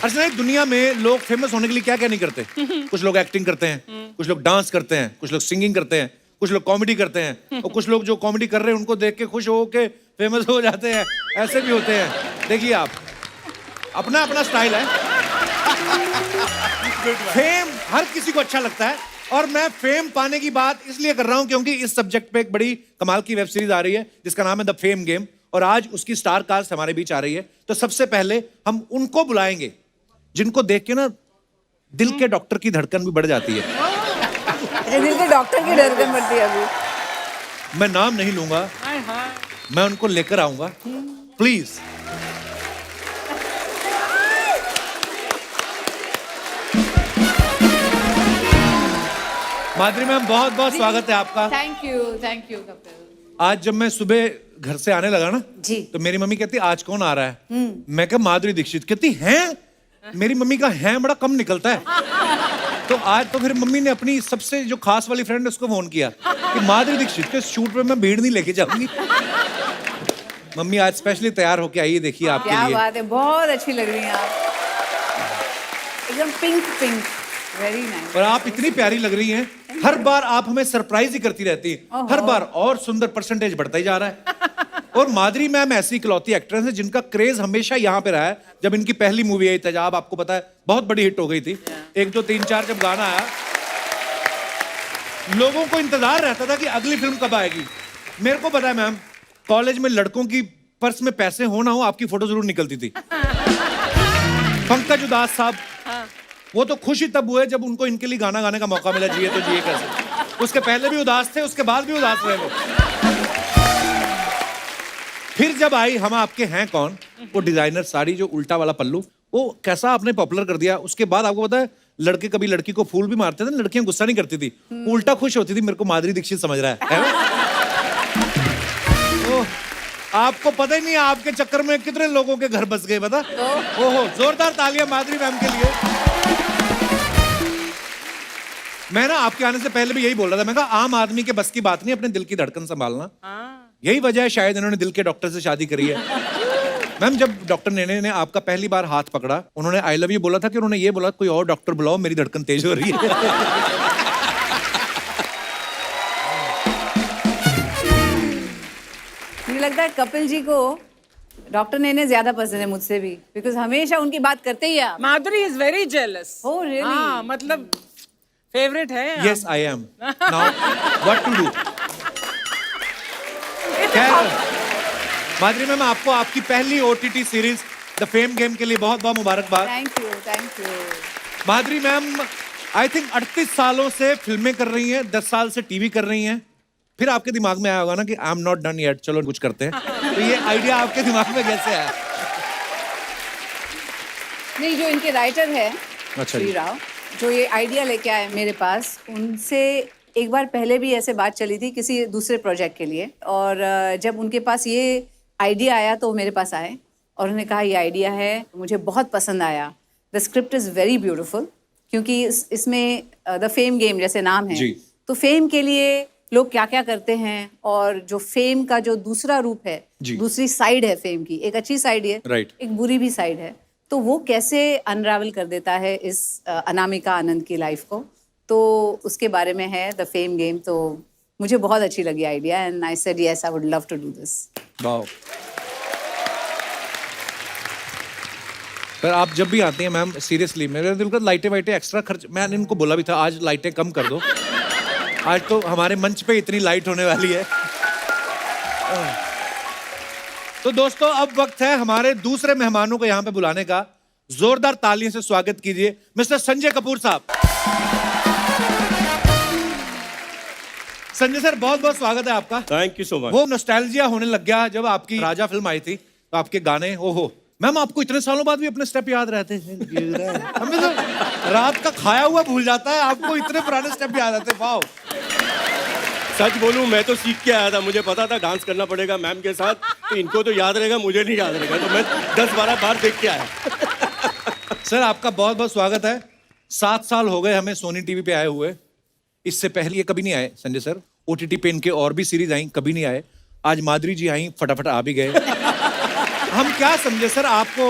अर्चना, दुनिया में लोग फेमस होने के लिए क्या क्या नहीं करते। कुछ लोग एक्टिंग करते हैं, कुछ लोग डांस करते हैं, कुछ लोग सिंगिंग करते हैं, कुछ लोग कॉमेडी करते हैं, और कुछ लोग जो कॉमेडी कर रहे हैं उनको देख के खुश हो के फेमस हो जाते हैं। ऐसे भी होते हैं। देखिए आप, अपना अपना स्टाइल है। फेम हर किसी को अच्छा लगता है, और मैं फेम पाने की बात इसलिए कर रहा हूं क्योंकि इस सब्जेक्ट पे एक बड़ी कमाल की वेब सीरीज आ रही है जिसका नाम है द फेम गेम, और आज उसकी स्टार कास्ट हमारे बीच आ रही है। तो सबसे पहले हम उनको बुलाएंगे जिनको देख के ना दिल के डॉक्टर की धड़कन भी बढ़ जाती है। दिल के डॉक्टर की धड़कन बढ़ती है अभी। मैं नाम नहीं लूंगा, मैं उनको लेकर आऊंगा। प्लीज। माधुरी मैम, बहुत बहुत स्वागत है आपका। Thank you Kapil. आज जब मैं सुबह घर से आने लगा ना जी, तो मेरी मम्मी कहती आज कौन आ रहा है। मैं कहा माधुरी दीक्षित। कहती हैं? मेरी मम्मी का हैं बड़ा कम निकलता है। तो आज तो फिर मम्मी ने अपनी सबसे जो खास वाली फ्रेंड उसको फोन किया कि माधुरी दीक्षित के शूट पे मैं भीड़ नहीं लेके जाऊंगी। मम्मी आज स्पेशली तैयार होके आई है, देखिए आपके लिए। क्या बात है, बहुत अच्छी लग रही हैं आप, एकदम पिंक पिंक, वेरी नाइस। और आप इतनी प्यारी लग रही हैं, हर बार आप हमें सरप्राइज ही करती रहती हैं, हर बार और सुंदर परसेंटेज बढ़ता ही जा रहा है। और माधुरी मैम ऐसी इकलौती एक्ट्रेस है जिनका क्रेज हमेशा यहाँ पे रहा है। जब इनकी पहली मूवी आई तेजाब, आपको पता है बहुत बड़ी हिट हो गई थी। 1 2 3 4 जब गाना आया, लोगों को इंतजार रहता था कि अगली फिल्म कब आएगी। मेरे को पता है मैम, कॉलेज में लड़कों की पर्स में पैसे हो ना हो, आपकी फोटो जरूर निकलती थी। पंकज उदास साहब, वो तो खुश ही तब हुए जब उनको इनके लिए गाना गाने का मौका मिला, जिए तो जिए कैसे। उसके पहले भी उदास थे, उसके बाद भी उदास रहे वो। फिर जब आई हम आपके हैं कौन, वो डिजाइनर साड़ी, जो उल्टा वाला पल्लू, वो कैसा आपने पॉपुलर कर दिया। उसके बाद आपको पता है, लड़के कभी लड़की को फूल भी मारते थे, लड़कियां गुस्सा नहीं करती थी, उल्टा खुश होती थी। मेरे को माधुरी दीक्षित समझ रहा है तो आपको पता ही नहीं आपके चक्कर में कितने लोगों के घर बस गए, पता। ओहो, जोरदार तालियां माधुरी मैम के लिए। मैं ना आपके आने से पहले भी यही बोल रहा था, मैं कहा आम आदमी के बस की बात नहीं अपने दिल की धड़कन संभालना। यही वजह है शायद इन्होंने दिल के डॉक्टर से शादी करी है। मैम, जब डॉक्टर नेने ने आपका पहली बार हाथ पकड़ा, उन्होंने आई लव यू बोला था कि उन्होंने ये बोला कोई और डॉक्टर बुलाओ, मेरी धड़कन तेज हो रही है। मुझे लगता है कपिल जी को डॉक्टर नेने ज्यादा पसंद है मुझसे भी, बिकॉज हमेशा उनकी बात करते ही आप। Madhuri is very jealous. Oh, really? हाँ, मतलब फेवरेट है। Yes, I am. Now, what to do? Madhuri ma'am, आपको आपकी पहली OTT series the fame game के लिए बहुत बहुत मुबारकबाद। Thank you. Madhuri ma'am I think 38 सालों से फिल्में कर रही हैं, 10 साल से टीवी कर रही हैं। फिर आपके दिमाग में आया होगा ना कि I am not done yet, चलो कुछ करते हैं। तो ये आइडिया आपके दिमाग में कैसे आया? नहीं, जो इनके राइटर है अच्छा श्री राव, जो ये आइडिया लेके आए मेरे पास, उनसे एक बार पहले भी ऐसे बात चली थी किसी दूसरे प्रोजेक्ट के लिए, और जब उनके पास ये आइडिया आया तो वो मेरे पास आए और उन्होंने कहा ये आइडिया है, मुझे बहुत पसंद आया, the script is very beautiful, क्योंकि इसमें द फेम गेम जैसे नाम है, तो फेम के लिए लोग क्या क्या करते हैं, और जो फेम का जो दूसरा रूप है, दूसरी साइड है फेम की, एक अच्छी साइड है, एक बुरी भी साइड है, तो वो कैसे अनरावल कर देता है इस अनामिका आनंद की लाइफ को, तो उसके बारे में है द फेम गेम। तो मुझे बहुत अच्छी लगी idea, and I said yes, I would love to do this. Wow. पर आप जब भी आती हैं मैम, सीरियसली मेरे दिल का लाइटें वाइटें एक्स्ट्रा खर्च, मैंने इनको बोला भी था आज लाइटें कम कर दो, आज तो हमारे मंच पे इतनी लाइट होने वाली है। तो दोस्तों, अब वक्त है हमारे दूसरे मेहमानों को यहाँ पे बुलाने का। जोरदार तालियों से स्वागत कीजिए मिस्टर संजय कपूर साहब। संजय सर, बहुत बहुत स्वागत है आपका। Thank you so much. वो नॉस्टैल्जिया होने लग गया जब आपकी राजा फिल्म आई थी, तो आपके गाने, ओहो मैम, आपको इतने सालों बाद भी अपने स्टेप याद रहते हैं। हमें तो रात का खाया हुआ भूल जाता है, आपको इतने पुराने स्टेप याद आते हैं। वाओ। सच बोलूं, मैं तो सीख के आया था, मुझे पता था डांस करना पड़ेगा मैम के साथ, तो इनको तो याद रहेगा, मुझे नहीं याद रहेगा, तो मैं 10-12 बार देख के आया। सर, आपका बहुत बहुत स्वागत है। 7 साल हो गए हमें सोनी टीवी पे आए हुए, इससे पहले ये कभी नहीं आए संजय सर। OTT पे इनके और भी सीरीज आई, कभी नहीं आए। आज माधुरी जी आई, फटाफट आ भी गए। हम क्या समझे सर, आपको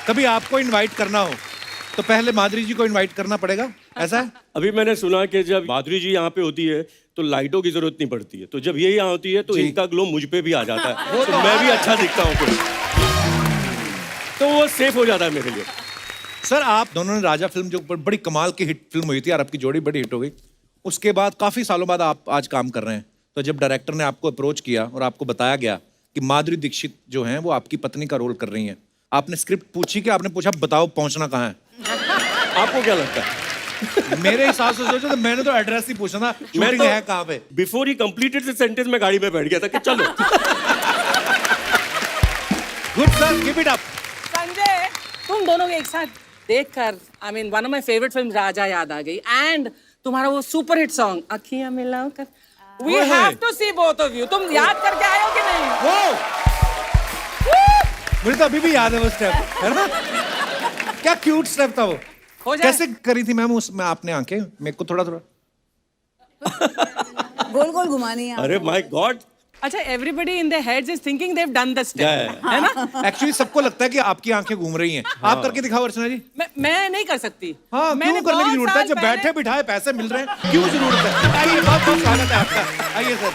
कभी आपको इनवाइट करना हो तो पहले माधुरी जी को इनवाइट करना पड़ेगा, ऐसा है? अभी मैंने सुना कि जब माधुरी जी यहाँ पे होती है तो लाइटों की जरूरत नहीं पड़ती है, तो जब ये यहाँ होती है तो जी। इनका ग्लो मुझ पे भी आ जाता है, तो मैं भी अच्छा दिखता हूँ फिर, तो वो सेफ हो जाता है मेरे लिए। सर आप दोनों ने राजा फिल्म जो बड़ी कमाल की हिट फिल्म हुई थी और आपकी जोड़ी बड़ी हिट हो गई, उसके बाद काफी सालों बाद आप आज काम कर रहे हैं, तो जब डायरेक्टर ने आपको अप्रोच किया और आपको बताया गया कि माधुरी दीक्षित जो हैं वो आपकी पत्नी का रोल कर रही हैं, आपने स्क्रिप्ट पूछी कि आपने पूछा बताओ पहुंचना कहाँ है? आपको क्या लगता है? मेरे हिसाब से सोचो तो मैंने तो एड्रेस ही पूछा था, शूटिंग है कहाँ पे? Before he completed the sentence मैं गाड़ी में बैठ गया था कि चलो। Good sir, keep it up. Sanjay, तुम दोनों को एक साथ देखकर I mean one of my favourite film Raja याद आ गई एंड तुम्हारा वो सुपर हिट सॉन्ग अखियां मिलाकर वी ओए हैव होए। To see both of you. तुम याद करके आए हो कि नहीं? मुझे तो अभी भी याद है वो स्टेप, है ना? क्या क्यूट स्टेप था वो। हो जाए। कैसे करी थी मैम उसमें आपने आंखें? मेरे को थोड़ा थोड़ा गोल गोल घुमानी है अरे माय गॉड, अच्छा, everybody in their heads is thinking they have done the step, Yeah. है ना? एक्चुअली सबको लगता है कि आपकी आंखें घूम रही हैं। आप करके दिखाओ अर्चना जी। मैं नहीं कर सकती। हाँ, मैंने क्यों करने की बहुत जरूरत है? साल जब पहले- बैठे बिठाए पैसे मिल रहे हैं, क्यों जरूरत है? आइए, बहुत बहुत स्वागत है आपका। आइए सर।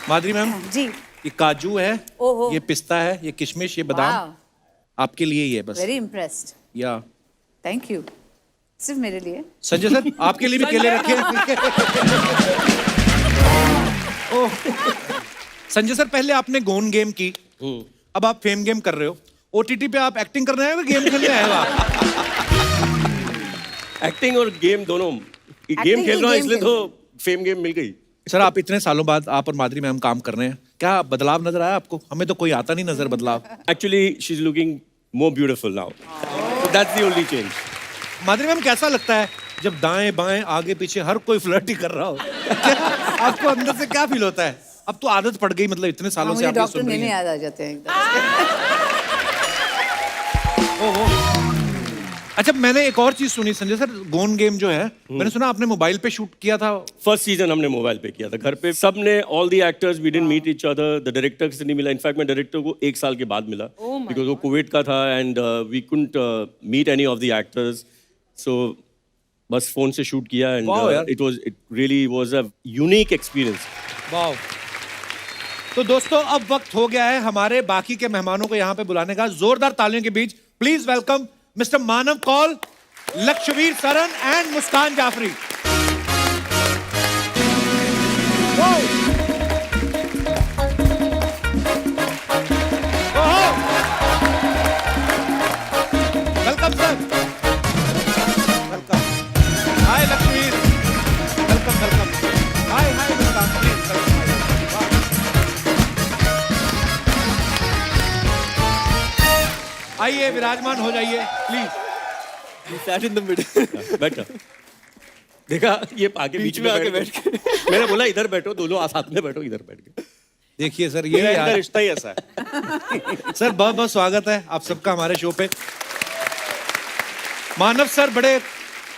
माधुरी मैम, जी। ये काजू है, ओहो। ये पिस्ता है, ये किशमिश, ये बादाम आपके लिए ही है बस। वेरी इम्प्रेस्ड, या थैंक यू। सिर्फ मेरे लिए? संजय सर आपके लिए भी केले रखे हैं। ओह। संजय सर पहले आपने गोन गेम की, अब आप फेम गेम कर रहे हो। ओटीटी पे आप एक्टिंग कर रहे हैं या गेम खेलने आए हो आप? एक्टिंग और गेम दोनों, गेम Acting खेल ही रहा हूँ game इसलिए खेल तो फेम गेम मिल गई। सर आप इतने सालों बाद आप और माधुरी मैम काम कर रहे हैं, क्या बदलाव नजर आया आपको? हमें तो कोई आता नहीं नजर बदलाव। Actually, she's looking more beautiful now. So that's the only change. Madhuri ma'am कैसा लगता है जब दाएं बाएं आगे पीछे हर कोई फ्लर्ट ही कर रहा हो? क्या आपको अंदर से क्या फील होता है? अब तो आदत पड़ गई, मतलब इतने सालों से मुझे आप ये डॉक्टर सुन रही नहीं हैं। याद आ जाते हैं एकदम। ओहो। अच्छा मैंने एक और चीज सुनी संजय सर, गोन गेम जो है मैंने सुना आपने मोबाइल पे शूट किया था। फर्स्ट सीजन हमने मोबाइल पे किया था, घर पे सब ने, all the actors we didn't meet each other, the director से नहीं मिला, इनफैक्ट मैं डायरेक्टर को 1 साल के बाद मिला बिकॉज वो कोविड का था and we couldn't meet any of the actors, so बस फोन से शूट किया एंड Wow, यार। It really was a unique experience. वाह। तो दोस्तों अब वक्त हो गया है हमारे बाकी के मेहमानों को यहाँ पे बुलाने का। जोरदार तालियों के बीच please welcome mister Manav Kaul, Lakshvir Saran and Muskaan Jafri. Welcome sir, welcome. Hi Lakshvir, welcome welcome. Hi hi Muskaan, please आइए विराजमान हो जाइए please. Sat in the middle. बैठो। देखा ये आगे बीच में आके बैठ के मैंने बोला इधर बैठो, दोनों साथ में बैठो, इधर बैठ के। देखिए सर ये मेरा इनका यार, रिश्ता ही ऐसा है। सर बहुत बहुत स्वागत है आप सबका हमारे शो पे। मानव सर बड़े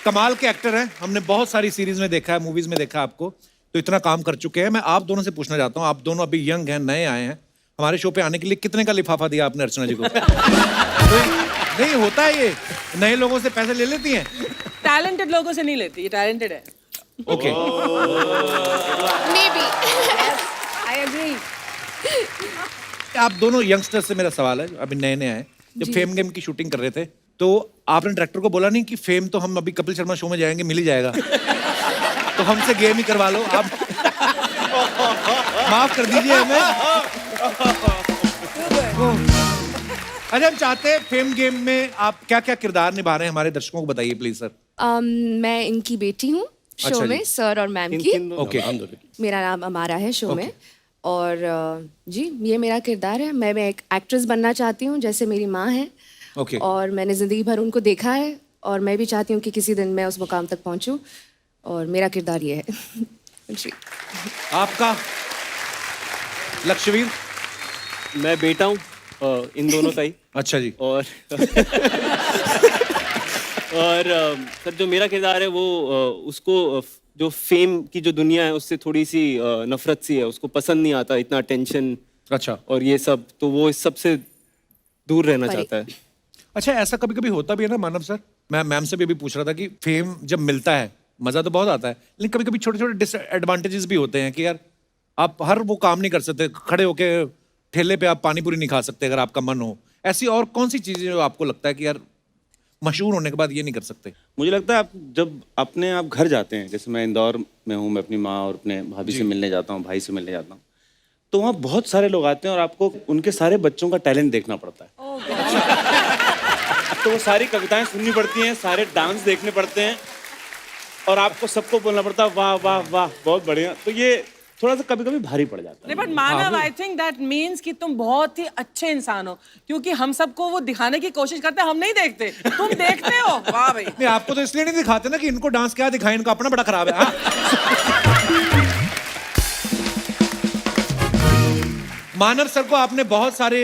कमाल के एक्टर हैं, हमने बहुत सारी सीरीज में देखा है, मूवीज में देखा है आपको, तो इतना काम कर चुके हैं। मैं आप दोनों से पूछना चाहता हूँ, आप दोनों अभी यंग हैं, नए आए हैं, हमारे शो पे आने के लिए कितने का लिफाफा दिया आपने अर्चना जी को? नहीं होता है ये, नए लोगों से पैसे ले लेती हैं। टैलेंटेड लोगों से नहीं लेती, ये टैलेंटेड है। Okay Maybe. I agree. आप दोनों यंगस्टर्स से मेरा सवाल है, अभी नए नए आए, जब फेम गेम की शूटिंग कर रहे थे तो आपने डायरेक्टर को बोला नहीं कि फेम तो हम अभी कपिल शर्मा शो में जाएंगे, मिल ही जाएगा, तो हमसे गेम ही करवा लो आप? माफ कर दीजिए हमें। अच्छा हम चाहते हैं फेम गेम में आप क्या क्या किरदार निभा रहे हैं, हमारे दर्शकों को बताइए प्लीज सर। मैं इनकी बेटी हूँ शो अच्छा जी। में, सर और मैम की। ओके मेरा नाम अमारा है शो में, और जी ये मेरा किरदार है। मैं एक एक्ट्रेस बनना चाहती हूँ जैसे मेरी माँ है, ओके और मैंने ज़िंदगी भर उनको देखा है, और मैं भी चाहती हूँ कि किसी दिन मैं उस मुकाम तक पहुँचूँ, और मेरा किरदार ये है। जी। आपका लक्षवीर? मैं बेटा हूँ इन दोनों का ही। अच्छा जी। और सर जो मेरा किरदार है वो उसको जो फेम की जो दुनिया है उससे थोड़ी सी नफरत सी है, उसको पसंद नहीं आता इतना टेंशन अच्छा और ये सब, तो वो इस सब से दूर रहना चाहता है। अच्छा, ऐसा कभी कभी होता भी है ना मानव सर, मैं मैम से भी अभी पूछ रहा था कि फेम जब मिलता है मजा तो बहुत आता है, लेकिन कभी कभी छोटे छोटे डिसएडवांटेजेस भी होते हैं कि यार आप हर वो काम नहीं कर सकते, खड़े होके ठेले पे आप पानी पूरी नहीं खा सकते अगर आपका मन हो। ऐसी और कौन सी चीजें जो आपको लगता है कि यार मशहूर होने के बाद ये नहीं कर सकते? मुझे लगता है आप जब अपने आप घर जाते हैं, जैसे मैं इंदौर में हूँ, मैं अपनी माँ और अपने भाभी से मिलने जाता हूँ, भाई से मिलने जाता हूँ, तो वहाँ बहुत सारे लोग आते हैं और आपको उनके सारे बच्चों का टैलेंट देखना पड़ता है। तो वो सारी कविताएं सुननी पड़ती हैं, सारे डांस देखने पड़ते हैं और आपको सबको बोलना पड़ता है वाह वाह वाह बहुत बढ़िया। तो ये थोड़ा सा कभी कभी भारी पड़ जाता है। But Manav, I think that means कि तुम बहुत ही अच्छे इंसान हो, क्योंकि हम सबको वो दिखाने की कोशिश करते हैं, हम नहीं देखते, तुम देखते हो। वाह भाई। नहीं, आपको तो इसलिए नहीं दिखाते ना कि इनको डांस क्या दिखाएं, इनको अपना बड़ा खराब है। हाँ? मानव सर को आपने बहुत सारे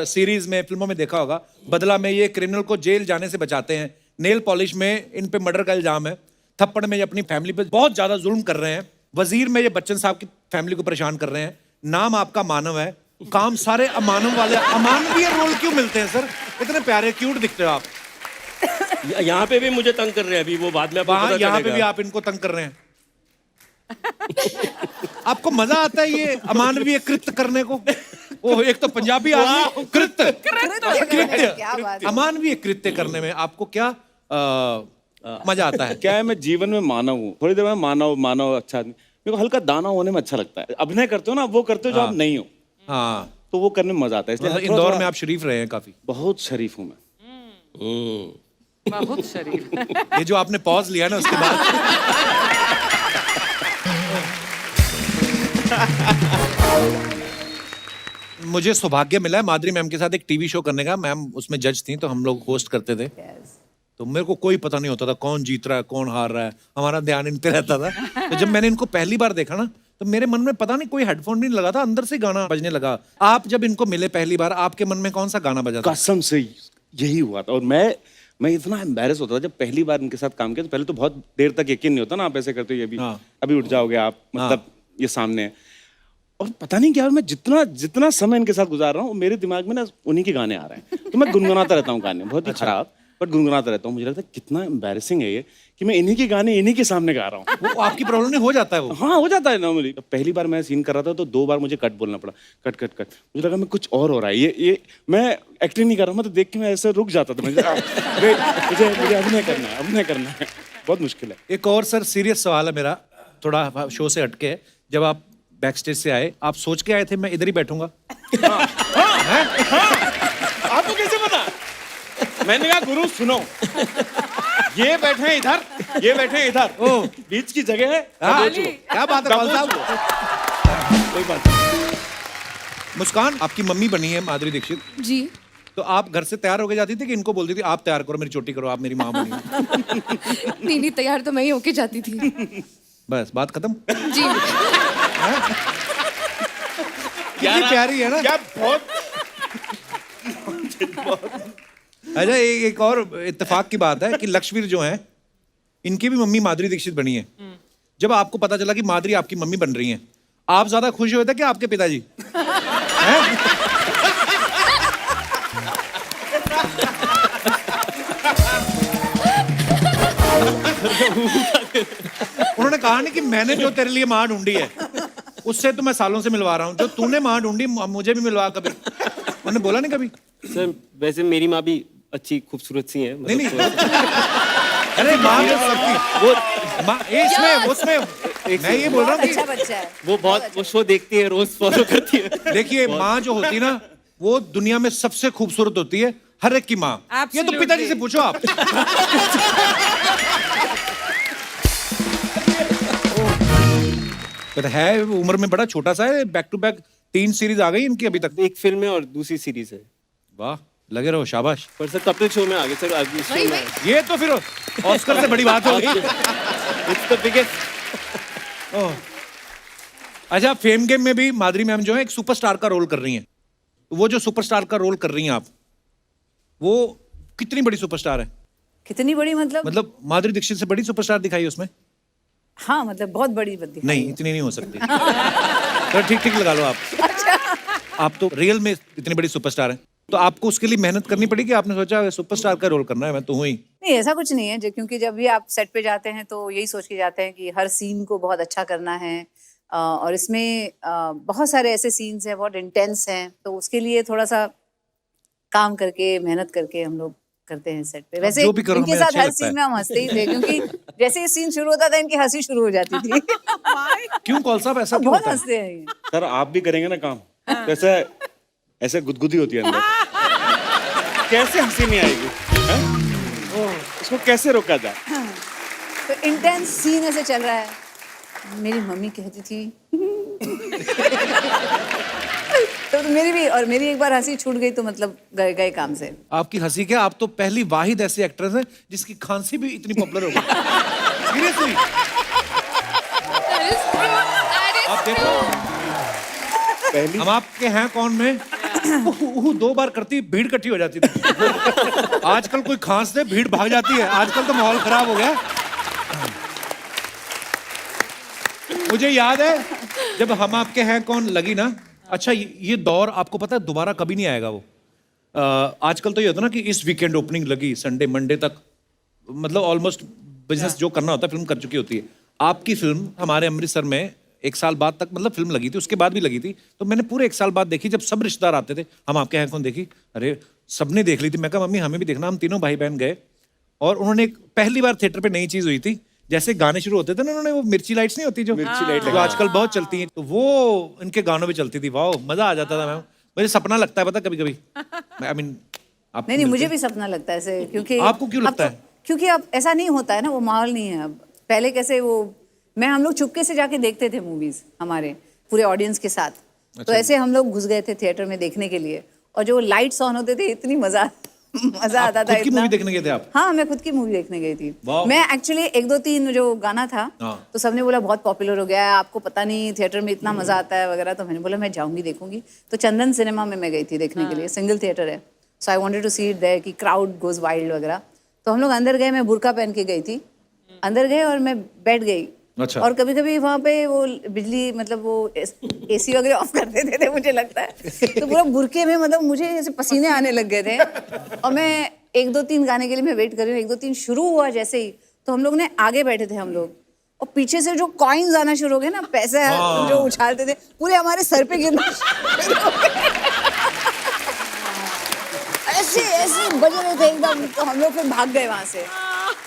सीरीज में, फिल्मों में देखा होगा। बदला में ये क्रिमिनल को जेल जाने से बचाते हैं, नेल पॉलिश में इन पे मर्डर का इल्जाम है, थप्पड़ में ये अपनी फैमिली पे बहुत ज्यादा जुल्म कर रहे हैं, वजीर में ये बच्चन साहब की फैमिली को परेशान कर रहे हैं। नाम आपका मानव है, काम सारे अमानव वाले। अमानवीय रोल क्यों मिलते हैं सर? इतने प्यारे क्यूट दिखते हो आप। यहाँ पे भी मुझे तंग कर रहे हैं अभी, वो बाद में आपको वहां पता यहाँ पे चलेगा। भी आप इनको तंग कर रहे हैं। आपको मजा आता है ये अमानवीय कृत्य करने को? ओह, एक तो पंजाबी आदमी कृत्य क्या बात कृत्य अमानवीय कृत्य करने में आपको क्या मजा आता है? क्या है, मैं जीवन में मानव हूँ, थोड़ी देर में मानव अच्छा आदमी, मेरे को हल्का दाना होने में अच्छा लगता है। अभिनय करते हो ना, वो करते हो जो आप नहीं हो, हाँ, तो वो करने में मजा आता है। इसलिए मतलब थोड़ा- इंदौर थोड़ा- में आप शरीफ रहे हैं काफी। बहुत शरीफ हूँ मैं। बहुत शरीफ। ये जो आपने पॉज लिया ना उसके बाद मुझे सौभाग्य मिला है माधुरी मैम के साथ एक टीवी शो करने का। मैम उसमें जज थी, तो हम लोग होस्ट करते थे। तो मेरे को कोई पता नहीं होता था कौन जीत रहा है कौन हार रहा है, हमारा ध्यान इन पे रहता था। तो जब मैंने इनको पहली बार देखा ना, तो मेरे मन में पता नहीं कोई हेडफोन नहीं लगा था, अंदर से गाना बजने लगा। आप जब इनको मिले पहली बार, आपके मन में कौन सा गाना बजा था? कसम से यही हुआ था। और मैं इतना एम्बैरेस होता था जब पहली बार इनके साथ काम किया। तो पहले तो बहुत देर तक यकीन नहीं होता ना, आप ऐसे करते हो, ये भी हाँ। अभी उठ जाओगे आप, मतलब ये सामने है। और पता नहीं क्या, मैं जितना समय इनके साथ गुजार रहा हूँ, मेरे दिमाग में ना उन्हीं के गाने आ रहे हैं। तो मैं गुनगुनाता रहता हूँ गाने, बहुत ही खराब, बट गुनगुनाता रहता हूँ। मुझे लगता है कितना एम्बैरेसिंग है ये कि मैं इन्हीं के गाने इन्हीं के सामने गा रहा हूँ। वो आपकी प्रॉब्लम नहीं हो जाता है वो? हाँ, हो जाता है नॉर्मली। पहली बार मैं सीन कर रहा था तो 2 बार मुझे कट बोलना पड़ा, कट। मुझे लगा मैं कुछ और हो रहा है, ये मैं एक्टिंग नहीं कर रहा हूँ। मैं तो देख के मैं ऐसे रुक जाता था। मुझे अभिनय करना है, बहुत मुश्किल है। एक और सर सीरियस सवाल है मेरा, थोड़ा शो से हटके है। जब आप बैक स्टेज से आए, आप सोच के आए थे मैं इधर ही बैठूंगा? आपको कैसे पता? मैंने कहा गुरु सुनो, ये बैठे हैं इधर, ये बैठे हैं इधर, ओह। बीच की जगह है। हाँ, क्या बात है कौन साहब? कोई बात नहीं। मुस्कान, आपकी मम्मी बनी है माधुरी दीक्षित, जी। तो आप घर से तैयार होके जाती थी कि इनको बोलती थी आप तैयार करो, मेरी चोटी करो, आप मेरी माँ बनी हो? नहीं, तैयार तो मैं ही होके जाती थी। बस बात खत्म। जी। कितनी प्यारी है ना? क्या बहुत अच्छा, एक और इत्तेफाक की बात है कि लक्ष्मीवीर जो हैं, इनकी भी मम्मी माधुरी दीक्षित बनी है। जब आपको पता चला कि माधुरी आपकी मम्मी बन रही हैं, आप ज्यादा खुश हुए थे कि आपके पिताजी? हैं? उन्होंने कहा नहीं कि मैंने जो तेरे लिए माँ ढूंढी है उससे तो मैं सालों से मिलवा रहा हूँ, जो तूने माँ ढूंढी मुझे भी मिलवा कभी। उन्होंने बोला नहीं कभी? सर वैसे मेरी माँ भी अच्छी खूबसूरत सी है, नहीं नहीं, अरे माँ तो सबकी, वो माँ इसमें उसमें मैं ये बोल रहा हूँ अच्छा बच्चा है। वो बहुत वो शो देखती है, रोज फॉलो करती है। देखिए माँ जो होती है ना, वो दुनिया में सबसे खूबसूरत होती है, हर एक की माँ। ये तो पिताजी से पूछो आप। पता है उम्र में बड़ा छोटा सा है, बैक टू बैक 3 सीरीज आ गई इनकी अभी तक। एक फिल्म है और दूसरी सीरीज है। वाह, लगे रहो, शाबाश। पर सर कपिल शो में आ गए सर, अगली शो में ये तो फिर ऑस्कर से बड़ी बात हो गई। It's the biggest. अच्छा, फेम गेम में भी माधुरी मैम जो है एक सुपरस्टार का रोल कर रही हैं। वो जो सुपरस्टार का रोल कर रही हैं आप, वो कितनी बड़ी सुपरस्टार है? कितनी बड़ी मतलब माधुरी दीक्षित से बड़ी सुपरस्टार दिखाई उसमें? हाँ, मतलब बहुत बड़ी दिखाई नहीं, है। इतनी नहीं हो सकती। तो ठीक लगा लो आप। आप तो रियल में इतनी बड़ी सुपरस्टार हैं। तो आपको उसके लिए मेहनत करनी पड़ी कि आपने सोचा सुपरस्टार का रोल करना है, मैं तो हूँ ही? नहीं, ऐसा कुछ नहीं है क्योंकि जब भी आप सेट पे जाते हैं तो यही सोच के जाते हैं कि हर सीन को बहुत अच्छा करना है। और इसमें बहुत सारे ऐसे सीन्स हैं, बहुत इंटेंस हैं, तो उसके लिए थोड़ा सा काम करके, मेहनत करके हम लोग करते हैं सेट पे। वैसे जो भी करो इनके हमें साथ अच्छा हर लगता सीन है। में हम हंसते ही थे क्योंकि जैसे ही सीन शुरू होता था इनकी हंसी शुरू हो जाती थी। क्यों कौल साहब, ऐसा क्यों बहुत होता है? हंसते हैं ये। सर आप भी करेंगे ना काम तो ऐसे ऐसे गुदगुदी होती है अंदर। कैसे हंसी नहीं आएगी हैं? उसको कैसे रोका जाए? तो इंटेंस सीन ऐसे चल रहा है, मेरी मम्मी कहती थी तो मेरी एक बार हंसी छूट गई तो मतलब गए काम से। आपकी हंसी क्या, आप तो पहली वाहिद ऐसी एक्ट्रेस हैं जिसकी खांसी भी इतनी पॉपुलर हो गई। सीरियसली आप देखो, हम आपके हैं कौन में दो बार करती भीड़ इकट्ठी हो जाती थी। आजकल कोई खांस दे भीड़ भाग जाती है, आजकल तो माहौल खराब हो गया। मुझे याद है जब हम आपके हैं कौन लगी ना, अच्छा ये दौर आपको पता है दोबारा कभी नहीं आएगा वो। आजकल तो ये होता है ना कि इस वीकेंड ओपनिंग लगी, संडे मंडे तक मतलब ऑलमोस्ट बिजनेस जो करना होता है फिल्म कर चुकी होती है। आपकी फिल्म हमारे अमृतसर में 1 साल बाद तक मतलब फिल्म लगी थी, उसके बाद भी लगी थी, तो मैंने पूरे 1 साल बाद देखी। जब सब रिश्तेदार आते थे, हम आपके हैं कौन देखी, अरे सबने देख ली थी। मैं कहा मम्मी हमें भी देखना। हम तीनों भाई बहन गए और उन्होंने एक पहली बार थिएटर पे नई चीज हुई थी, जैसे गाने शुरू होते थे ना, उन्होंने वो मिर्ची लाइट्स नहीं होती जो मिर्ची लाइट जो आजकल बहुत चलती हैं, तो वो इनके गानों में चलती थी। वाह मजा आ जाता था। मैम मुझे सपना लगता है पता कभी कभी, आई मीन आप नहीं मुझे भी सपना लगता है ऐसे, क्योंकि आपको क्यों लगता है? क्योंकि अब ऐसा नहीं होता है ना, वो माहौल नहीं है अब। पहले कैसे वो हम लोग चुपके से जाके देखते थे मूवीज हमारे पूरे ऑडियंस के साथ। तो ऐसे हम लोग घुस गए थे थिएटर में देखने के लिए, और जो लाइट्स ऑन होते थे इतनी मजा आता था। खुद की मूवी देखने गए थे आप? हाँ, मैं खुद की मूवी देखने गई थी। वाह। मैं एक्चुअली 1 2 3 जो गाना था हाँ। तो सबने बोला बहुत पॉपुलर हो गया है, आपको पता नहीं थिएटर में इतना मजा आता है वगैरह। तो मैंने बोला मैं जाऊंगी देखूंगी। तो चंदन सिनेमा में मैं गई थी देखने के लिए, सिंगल थिएटर है। So I wanted to see it there कि क्राउड गोज वाइल्ड वगैरह। तो हम लोग अंदर गए, मैं बुर्का पहन के गई थी, अंदर गए और मैं बैठ गई। अच्छा। और कभी कभी वहाँ पे वो बिजली मतलब वो एसी वगैरह ऑफ कर देते थे मुझे लगता है, तो पूरा बुरके में मतलब मुझे ऐसे पसीने आने लग गए थे। और मैं 1 2 3 गाने के लिए मैं वेट कर रही हूँ। 1 2 3 शुरू हुआ जैसे ही, तो हम लोग ने आगे बैठे थे हम लोग, और पीछे से जो कॉइन्स आना शुरू हो गए ना, पैसे जो उछालते थे पूरे हमारे सर पे गिरना ऐसे ऐसे बज रहे थे एकदम। तो हम लोग फिर भाग गए वहां से,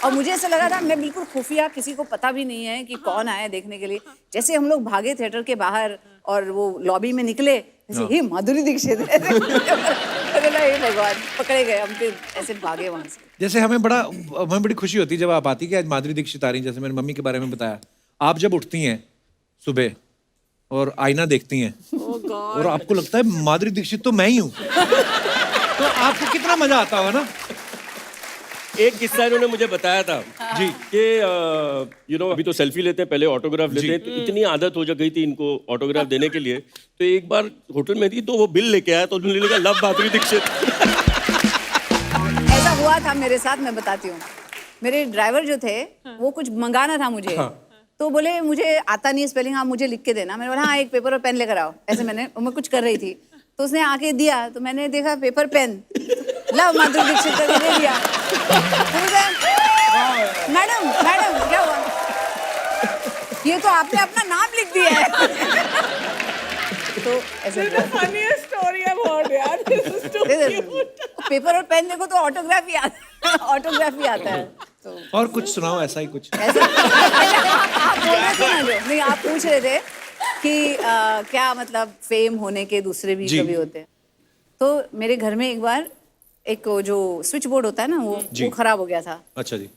और मुझे ऐसा लगा था मैं बिल्कुल खुफिया, किसी को पता भी नहीं है कि कौन आया देखने के लिए। जैसे हम लोग भागे थिएटर के बाहर और वो लॉबी में निकले, जैसे ही माधुरी दीक्षित है। हे भगवान, पकड़े गए हम, फिर ऐसे भागे वहां से। जैसे हमें बड़ी खुशी होती है जब आप आती कि आज माधुरी दीक्षित आ रही हैं। जैसे मैंने मम्मी के बारे में बताया, आप जब उठती हैं सुबह और आईना देखती हैं और आपको लगता है माधुरी दीक्षित तो मैं ही हूँ, तो आपको कितना मजा आता होगा ना। एक किस्सा इन्होंने मुझे बताया था जी कि यू नो अभी तो सेल्फी लेते हैं, पहले ऑटोग्राफ लेते हैं, तो इतनी आदत हो गई थी इनको ऑटोग्राफ देने के लिए। तो एक बार होटल में थी तो वो बिल लेके आया, तो उन्होंने लिखा लव माधुरी दीक्षित। ऐसा हुआ था मेरे साथ, मैं बताती हूँ। मेरे ड्राइवर जो थे वो कुछ मंगाना था मुझे, तो बोले मुझे आता नहीं स्पेलिंग, आप मुझे लिख के देना। मैंने बोला हाँ, एक पेपर और पेन लेकर आओ। ऐसे मैं कुछ कर रही थी, तो उसने आके दिया, तो मैंने देखा paper pen love Madhuri Dixit करके दे दिया। मैडम मैडम क्या हुआ, ये तो आपने अपना नाम लिख दिया है। तो ऐसे पेपर और पेन देखो तो ऑटोग्राफी आता है। तो और कुछ सुनाओ ऐसा ही कुछ। ऐसे आप बोल रहे थे ना, जो नहीं आप पूछ रहे थे कि क्या मतलब फेम होने के दूसरे भी जी। कभी होते हैं। तो मेरे घर में एक बार एक जो स्विच बोर्ड होता है ना, वो खराब हो गया था। अच्छा जी।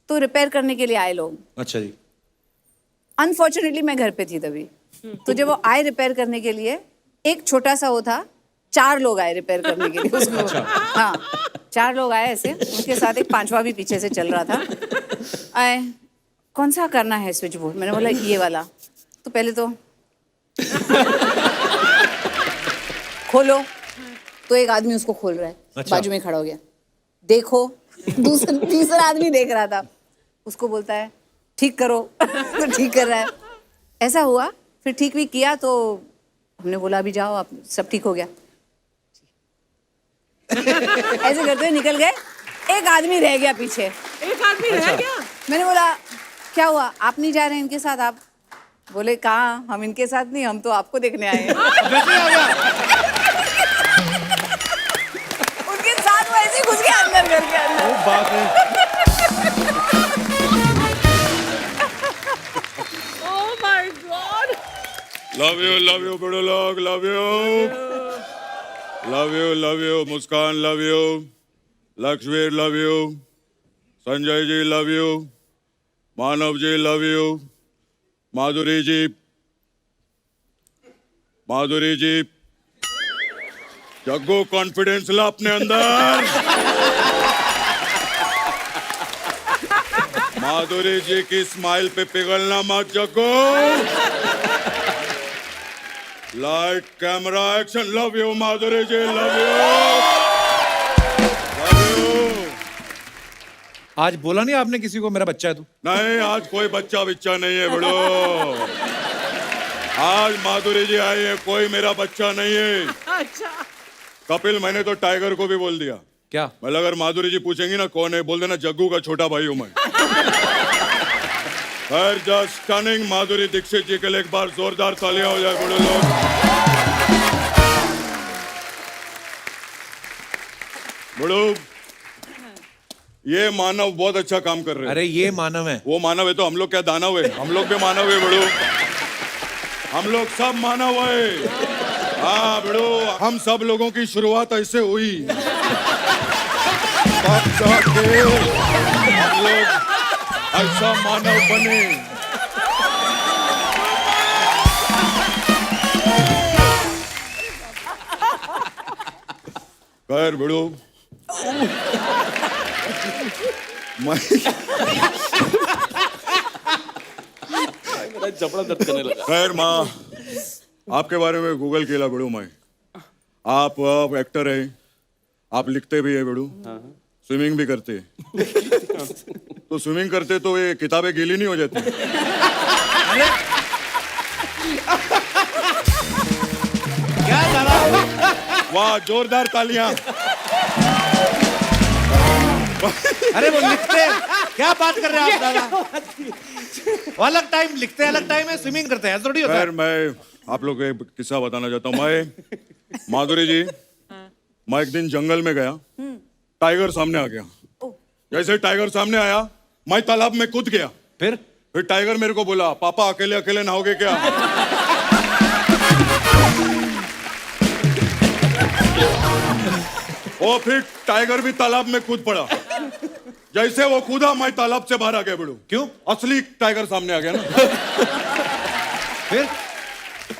तो रिपेयर करने के लिए आए लोग। अच्छा जी। अनफॉर्चुनेटली मैं घर पे थी तभी। तो जब वो आए रिपेयर करने के लिए, एक छोटा सा वो था, 4 लोग आए रिपेयर करने के लिए उसको। हाँ, 4 लोग आए ऐसे, उनके साथ एक 5वां भी पीछे से चल रहा था। आए, कौन सा करना है स्विच बोर्ड? मैंने बोला ये वाला। तो पहले तो खोलो, तो एक आदमी उसको खोल रहा है। अच्छा। बाजू में खड़ा हो गया, देखो। तीसरा आदमी देख रहा था, उसको बोलता है ठीक करो। तो ठीक कर रहा है। ऐसा हुआ, फिर ठीक भी किया, तो हमने बोला अभी जाओ आप, सब ठीक हो गया। ऐसे करते हुए निकल गए, एक आदमी रह गया पीछे। एक आदमी रह गया। मैंने बोला क्या हुआ, आप नहीं जा रहे हैं इनके साथ? आप बोले कहाँ, हम इनके साथ नहीं, हम तो आपको देखने आए हैं। वैसे ही आ गया। उनके साथ वो ऐसे ही घुस गया अंदर घर के अंदर। वो बात है। Oh my God. Love you बड़े लोग, love you Muskaan, love you Lakshmir, love you Sanjay ji, love you Manav ji, love you Madhuri ji, Jaggu confidence ला अपने अंदर। माधुरी जी की स्माइल पे पिघलना मत Jaggu. Light camera action, love you Madhuri ji, love you. आज बोला नहीं आपने किसी को मेरा बच्चा है तू? नहीं, आज कोई बच्चा बिच्चा नहीं है बड़ो। आज माधुरी जी आई है, कोई मेरा बच्चा नहीं है। अच्छा। कपिल, मैंने तो टाइगर को भी बोल दिया। क्या? मतलब अगर माधुरी जी पूछेंगी ना कौन है, बोल देना जग्गू का छोटा भाई हूं मैं। खैर, जस्ट स्टनिंग माधुरी दीक्षित जी के लिए एक बार जोरदार तालियां हो जाए बड़े लोग। बड़ो, ये मानव बहुत अच्छा काम कर रहे हैं। अरे ये मानव है। वो मानव है तो हम लोग क्या दानव है? हम लोग भी मानव है बड़ो, हम लोग सब मानव है। हाँ बड़ो, हम सब लोगों की शुरुआत ऐसे हुई, तब जाके हम लोग ऐसा मानव बने। खैर बड़ो, मेरा जबड़ा दर्द करने लगा। खैर माँ, आपके बारे में गूगल किया बड़ू मैं। आप एक्टर हैं, आप लिखते भी हैं बड़ू, स्विमिंग भी करते हैं। तो स्विमिंग करते तो ये किताबें गीली नहीं हो जाती? क्या दादा? वाह, जोरदार तालियां। अरे वो लिखते हैं, क्या बात कर रहे हैं आप दादा? वो अलग टाइम लिखते हैं, अलग टाइम है स्विमिंग करते हैं, थोड़ी होता है। खैर, मैं आप लोग को एक किस्सा बताना चाहता हूँ। मैं, माधुरी जी, मैं एक दिन जंगल में गया, टाइगर सामने आ गया। जैसे टाइगर सामने आया, मैं तालाब में कूद गया। फिर टाइगर मेरे को बोला, पापा अकेले अकेले नहाओगे क्या? और फिर टाइगर भी तालाब में कूद पड़ा। जैसे वो कूदा, मैं तालाब से बाहर आ गया बड़ू। क्यों? असली टाइगर सामने आ गया ना। फिर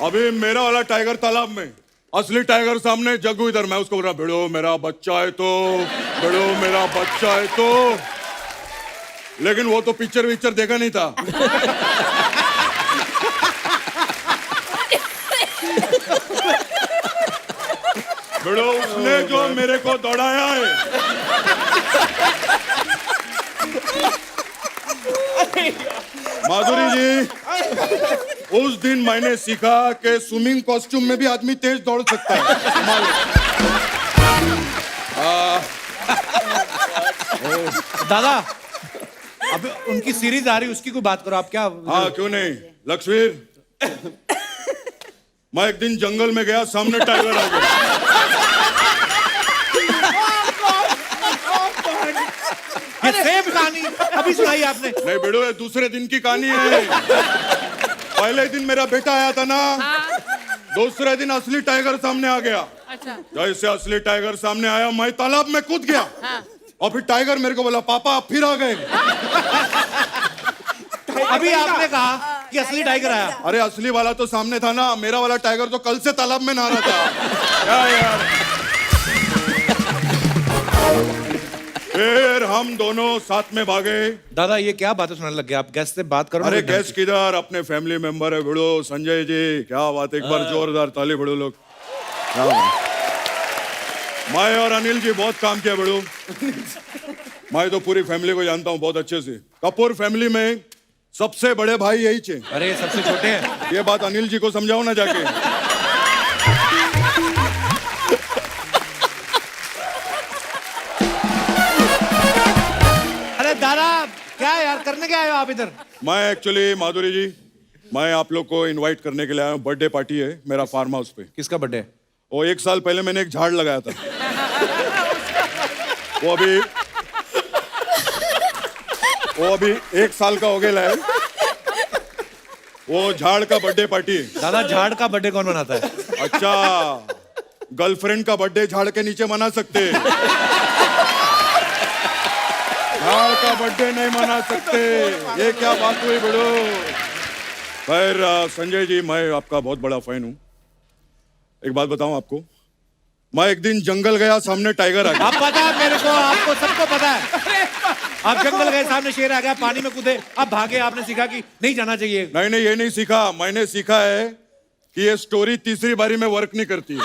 अभी मेरा वाला टाइगर तालाब में, असली टाइगर सामने, जग्गू इधर। मैं उसको बोल रहा, भिड़ो मेरा बच्चा है तो, भिड़ो मेरा बच्चा है तो। लेकिन वो तो पिक्चर देखा नहीं था। भिड़ो, उसने जो मेरे को दौड़ाया है। माधुरी जी, उस दिन मैंने सीखा कि स्विमिंग कॉस्ट्यूम में भी आदमी तेज दौड़ सकता है। दादा, अब उनकी सीरीज आ रही, उसकी कोई बात करो आप। क्या? हाँ, क्यों नहीं लक्ष्मीर। मैं एक दिन जंगल में गया, सामने टाइगर आ गया। ये सेम कहानी अभी सुनाई आपने। नहीं बेड़ो, ये दूसरे दिन की कहानी है। पहले दिन मेरा बेटा आया था ना, दूसरे दिन असली टाइगर सामने आ गया। अच्छा। जैसे असली टाइगर सामने आया, मैं तालाब में कूद गया। और फिर टाइगर मेरे को बोला, पापा आप फिर आ गए। अभी आपने कहा कि असली टाइगर आया। अरे असली वाला तो सामने था ना, मेरा वाला टाइगर तो कल से तालाब में नहा रहा था। क्या यार। फिर हम दोनों साथ में भागे। दादा ये क्या बातें सुनाने लग गए आप? गेस्ट से बात करो ना। अरे गेस्ट किधर, अपने फैमिली मेंबर है भिड़ो, संजय जी। क्या बात, एक बार जोरदार ताली भिड़ो लोग। क्या बात। मैं और अनिल जी बहुत काम किया भिड़ो। मैं तो पूरी फैमिली को जानता हूँ बहुत अच्छे से। कपूर फैमिली में सबसे बड़े भाई यही थे। अरे सबसे छोटे हैं। ये बात अनिल जी को समझाओ ना जाके। क्या यार करने क्या आए हो आप इधर? मैं एक्चुअली माधुरी जी, मैं आप लोग को इनवाइट करने के लिए आया हूँ। बर्थडे पार्टी है मेरा फार्म हाउस पे। किसका बर्थडे? वो 1 साल पहले मैंने एक झाड़ लगाया था। वो अभी 1 साल का हो गया है। वो झाड़ का बर्थडे पार्टी है। दादा झाड़ का बर्थडे कौन मनाता है? अच्छा, गर्लफ्रेंड का बर्थडे झाड़ के नीचे मना सकते हैं, झाड़ का बर्थडे नहीं मना सकते। ये क्या बात हुई बड़ो? खैर संजय जी, मैं आपका बहुत बड़ा फैन हूँ। एक बात बताऊं आपको, मैं एक दिन जंगल गया, सामने टाइगर आ गया। आप पता है मेरे को, आपको सबको पता है। आप जंगल गए, सामने शेर आ गया, पानी में कूदे, आप भागे, आपने सीखा कि नहीं जाना चाहिए। नहीं नहीं, ये नहीं सीखा। मैंने सीखा है कि ये स्टोरी तीसरी बारी में वर्क नहीं करती है।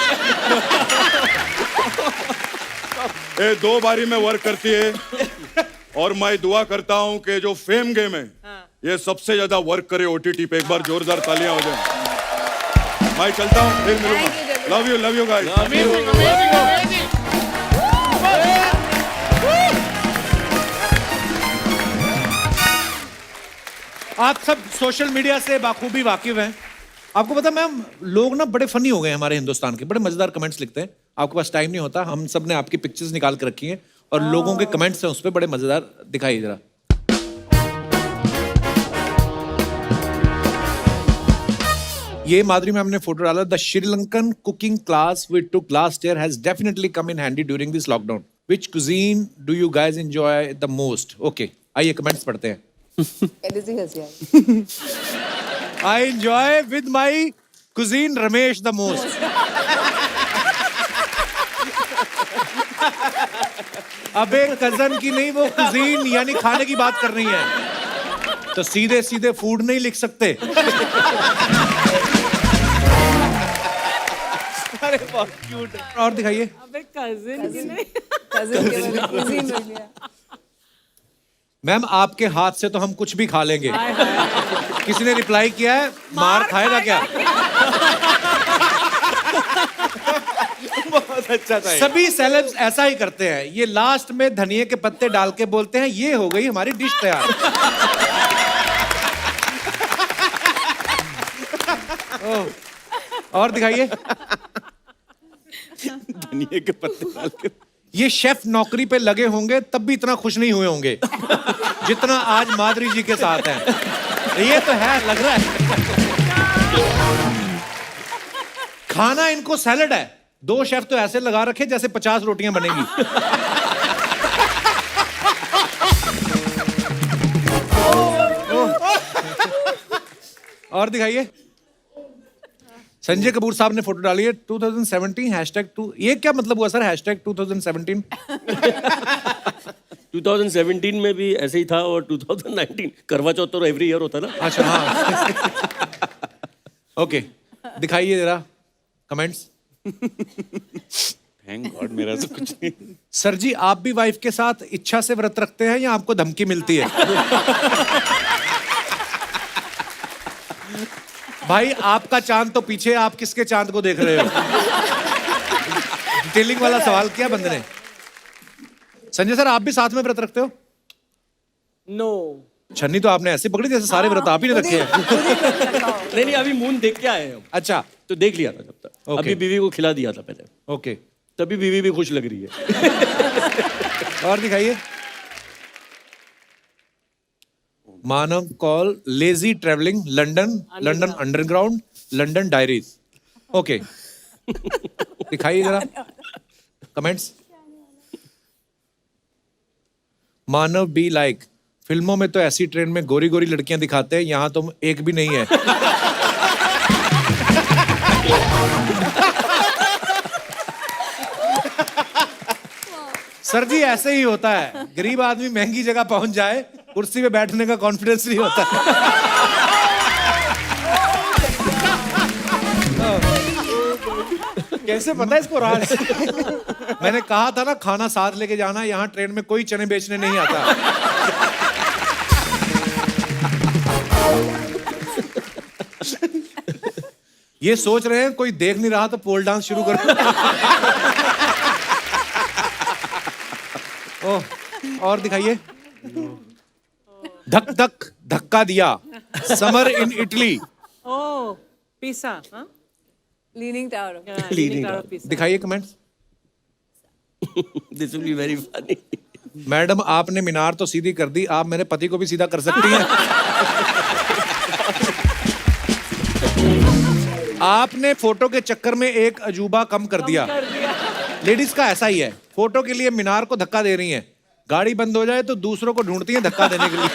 ये 2 बारी में वर्क करती है। और मैं दुआ करता हूं कि जो फेम गेम है ये सबसे ज्यादा वर्क करे OTT पे। एक बार जोरदार तालियां हो जाए। मैं चलता हूं, फिर मिलूंगा। Love you guys. आप सब सोशल मीडिया से बाखूबी वाकिफ हैं। आपको पता मैम, लोग ना बड़े फनी हो गए हमारे हिंदुस्तान के, बड़े मजेदार कमेंट्स लिखते हैं। आपके पास टाइम नहीं होता, हम सब ने आपकी पिक्चर्स निकाल के रखी हैं और लोगों के कमेंट्स हैं उस पर, बड़े मजेदार। दिखाइए जरा। ये माधुरी मैम ने फोटो डाला। The Sri Lankan cooking class we took last year has definitely come in handy during this lockdown. Which cuisine do you guys enjoy the most? Okay, आइए कमेंट्स पढ़ते हैं। पहले से हंसी आई। I enjoy with my cuisine Ramesh the most. अबे cousin की नहीं, वो कुजीन यानी खाने की बात कर रही है, तो सीधे सीधे फूड नहीं लिख सकते। अरे बहुत क्यूट है। और दिखाइए। अबे cousin की नहीं। cousin के मैंने cuisine में लिया। मैम आपके हाथ से तो हम कुछ भी खा लेंगे। किसी ने रिप्लाई किया है, मार खाएगा क्या? बहुत अच्छा था। सभी सेलेब्स ऐसा ही करते हैं। ये लास्ट में धनिये के पत्ते डाल के बोलते हैं ये हो गई हमारी डिश तैयार। और दिखाइए। धनिये के पत्ते डाल के। ये शेफ नौकरी पे लगे होंगे तब भी इतना खुश नहीं हुए होंगे जितना आज माधुरी जी के साथ हैं। ये तो है, लग रहा है। खाना इनको सैलड है। 2 शेफ तो ऐसे लगा रखे जैसे 50 रोटियां बनेगी। और दिखाइए। संजय कपूर साहब ने फोटो डाली है 2017 #2। ये क्या मतलब हुआ सर #2017? 2017 में भी ऐसे ही था और 2019 करवा चौथ तो एवरी ईयर होता ना। अच्छा हाँ। ओके, दिखाइए जरा कमेंट्स। थैंक गॉड, मेरा तो कुछ नहीं। सर जी, आप भी वाइफ के साथ इच्छा से व्रत रखते हैं या आपको धमकी मिलती है? भाई आपका चांद तो पीछे, आप किसके चांद को देख रहे हो? डिटेलिंग वाला सवाल किया बंदे ने। संजय सर, आप भी साथ में व्रत रखते हो? No. छन्नी तो आपने ऐसे पकड़ी जैसे सारे व्रत आप ही ने रखे हैं। नहीं, अभी मून देख के आए हैं हम। अच्छा, तो देख लिया था जब तक। Okay. अभी बीवी को खिला दिया था पहले, ओके। तभी बीवी भी खुश लग रही है। और दिखाइए। Manav call lazy travelling London underground London diaries. Okay, दिखाइए जरा कमेंट्स। मानव बी लाइक, फिल्मों में तो ऐसी ट्रेन में गोरी गोरी लड़कियां दिखाते हैं, यहां तो एक भी नहीं है। सर जी ऐसे ही होता है, गरीब आदमी महंगी जगह पहुंच जाए, कुर्सी पे बैठने का कॉन्फिडेंस नहीं होता। कैसे पता है इसको राज? मैंने कहा था ना खाना साथ लेके जाना, यहाँ ट्रेन में कोई चने बेचने नहीं आता। ये सोच रहे हैं कोई देख नहीं रहा तो पोल डांस शुरू कर। ओह, और दिखाइए। धक धक धक्का दिया, summer in Italy. Oh, Pisa. Huh? Leaning tower Yeah, Leaning Tower of Pisa. दिखाइए comments. This will be very funny. Madam आपने मीनार तो सीधी कर दी, आप मेरे पति को भी सीधा कर सकती हैं। आपने फोटो के चक्कर में एक अजूबा कम कर दिया। लेडीज का ऐसा ही है, फोटो के लिए मीनार को धक्का दे रही हैं, गाड़ी बंद हो जाए तो दूसरों को ढूंढती हैं धक्का देने के लिए।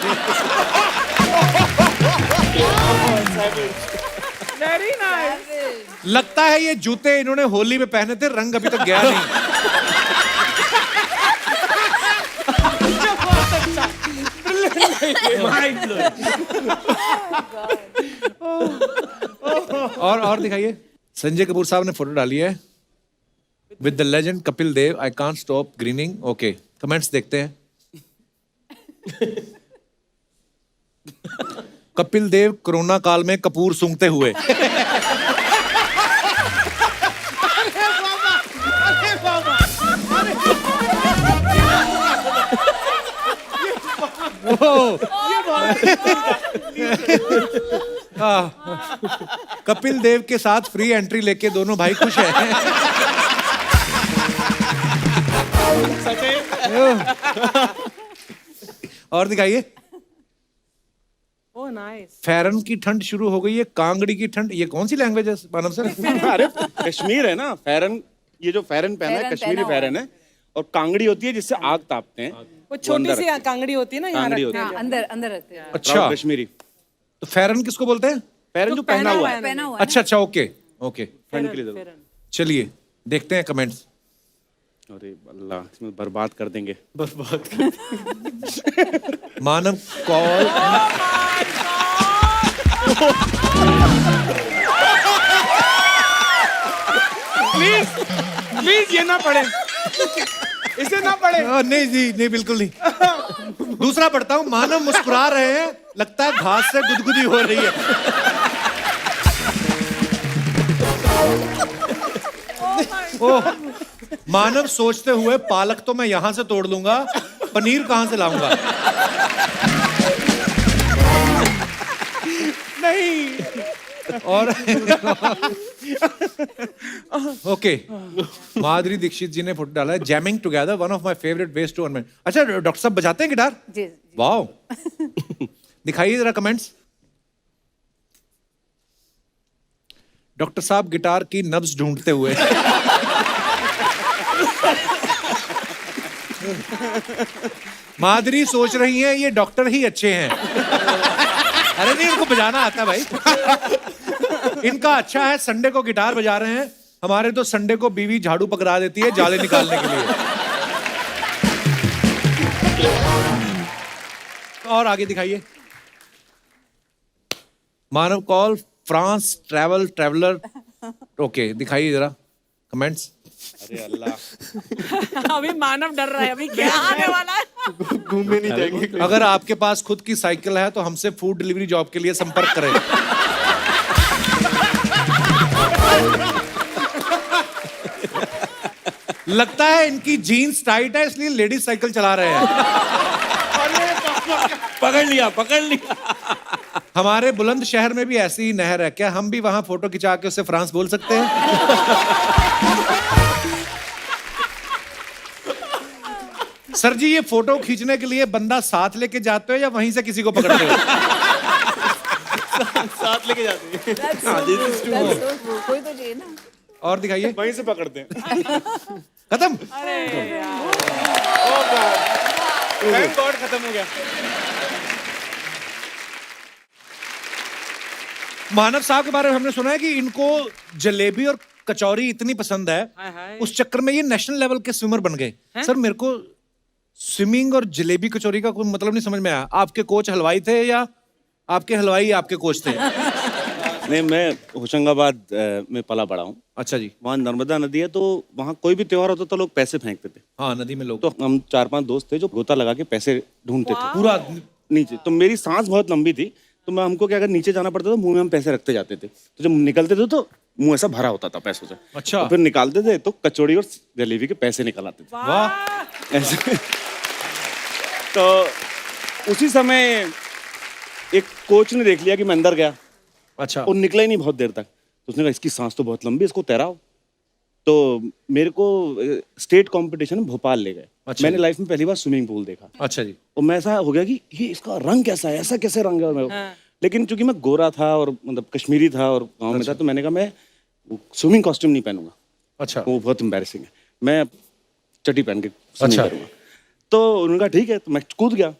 Very nice. लगता है ये जूते इन्होंने होली में पहने थे, रंग अभी तक गया नहीं। Mind blowing. और दिखाइए। संजय कपूर साहब ने फोटो डाली है with the legend Kapil Dev, I can't stop grinning. Okay, comments देखते हैं। कपिल देव कोरोना काल में कपूर सूंघते हुए। कपिल देव के साथ फ्री एंट्री लेके दोनों भाई खुश हैं। और दिखाइए। Oh, nice. फैरन की ठंड शुरू हो गई है, कांगड़ी की ठंड। ये कौन सी लैंग्वेज है मानव सर? अरे कश्मीर है ना, फैरन, ये जो फैरन पहना है फैरन कश्मीरी पहना हुआ फैरन है, और कांगड़ी होती है जिससे आग तापते हैं। वो छोटी अंदर सी रखते हैं। कांगड़ी होती है ना, यहाँ कांगड़ी रखते होती हैं। हाँ, अंदर अंदर रखते हैं। अच्छा, प्राउड कश्मीरी तो फैरन किसको बोलते हैं? फैरन जो पहना हुआ है। पहना हुआ है अच्छा अच्छा, ओके ओके, ठंड के लिए जरूर। चलिए देखते हैं कमेंट्स। अरे अल्लाह, इसमें बर्बाद कर देंगे। मानव कॉल। प्लीज ये ना पढ़े, इसे ना पढ़े। नहीं जी, नहीं बिल्कुल नहीं। दूसरा पढ़ता हूं। मानव मुस्कुरा रहे हैं, लगता है घास से गुदगुदी हो रही है। ओह, मानव सोचते हुए, पालक तो मैं यहां से तोड़ लूंगा, पनीर कहां से लाऊंगा? नहीं। और ओके, माधुरी दीक्षित जी ने फोटो डाला है, jamming together, one of my favourite ways to earn. अच्छा, डॉक्टर साहब बजाते हैं गिटार? जी जी। वाओ। दिखाइए जरा कमेंट्स। डॉक्टर साहब गिटार की नब्ज ढूंढते हुए। माधुरी सोच रही हैं ये डॉक्टर ही अच्छे हैं। अरे नहीं, उनको बजाना आता है भाई। इनका अच्छा है, संडे को गिटार बजा रहे हैं। हमारे तो संडे को बीवी झाड़ू पकड़ा देती है जाले निकालने के लिए। और आगे दिखाइए। Manav call France traveller. Okay, दिखाइए जरा कमेंट्स। अरे अल्लाह, अभी मानव डर रहा है, अभी क्या आने वाला है? घूमने नहीं जाएंगे। अगर आपके पास खुद की साइकिल है तो हमसे फूड डिलीवरी जॉब के लिए संपर्क करें। लगता है इनकी जीन्स टाइट है, इसलिए लेडीज साइकिल चला रहे हैं। पकड़ लिया। हमारे बुलंद शहर में भी ऐसी ही नहर है क्या? हम भी वहां फोटो खिंचा के उससे फ्रांस बोल सकते हैं? सर जी, ये फोटो खींचने के लिए बंदा साथ लेके जाते हो या वहीं से किसी को पकड़ते हो? साथ लेके जाते हैं। That's so true. कोई तो चाहिए ना। और दिखाइए। वहीं से पकड़ते हैं। खत्म। थैंक गॉड, खत्म हो गया। मानव साहब के बारे में हमने सुना है कि इनको जलेबी और कचौरी इतनी पसंद है, हाय हाय। उस चक्कर में ये नेशनल लेवल के स्विमर बन गए। सर, मेरे को स्विमिंग और जलेबी कचौरी का कोई मतलब नहीं समझ में आया। आपके कोच हलवाई थे या आपके हलवाई आपके कोच थे? नहीं, मैं होशंगाबाद में पला बड़ा हूँ। अच्छा जी। वहाँ नर्मदा नदी है, तो वहाँ कोई भी त्योहार होता तो लोग पैसे फेंकते थे। हाँ, नदी में लोग तो हम 4-5 दोस्त थे जो गोता लगा के पैसे ढूंढते थे पूरा। नीचे। तो मेरी सांस बहुत लंबी थी, तो मैं हमको क्या, अगर नीचे जाना पड़ता तो मुंह में हम पैसे रखते जाते थे। तो जब निकलते थे तो मुंह ऐसा भरा होता था पैसों से। अच्छा। तो फिर निकालते थे तो कचौड़ी और जलेबी के पैसे निकल आते थे वाह। ऐसे। तो उसी समय एक कोच ने देख लिया कि मैं अंदर गया अच्छा और निकला ही नहीं बहुत देर तक, तो उसने कहा इसकी सांस तो बहुत लंबी है, इसको तैराओ। तो मेरे को स्टेट कंपटीशन में भोपाल ले गए। अच्छा मैंने जी। लाइफ में पहली बार स्विमिंग पूल देखा अच्छा जी और मैं ऐसा हो गया कि ये इसका रंग कैसा है, ऐसा कैसे रंग है लेकिन चूंकि मैं गोरा था और मतलब कश्मीरी था और गाँव में था, तो मैंने कहा मैं स्विमिंग कॉस्ट्यूम नहीं पहनूंगा, अच्छा वो बहुत एम्बैरेसिंग है, मैं चड्डी पहन के अच्छा। स्विमिंग करूंगा। तो उन्होंने कहा ठीक है, तो मैं कूद गया,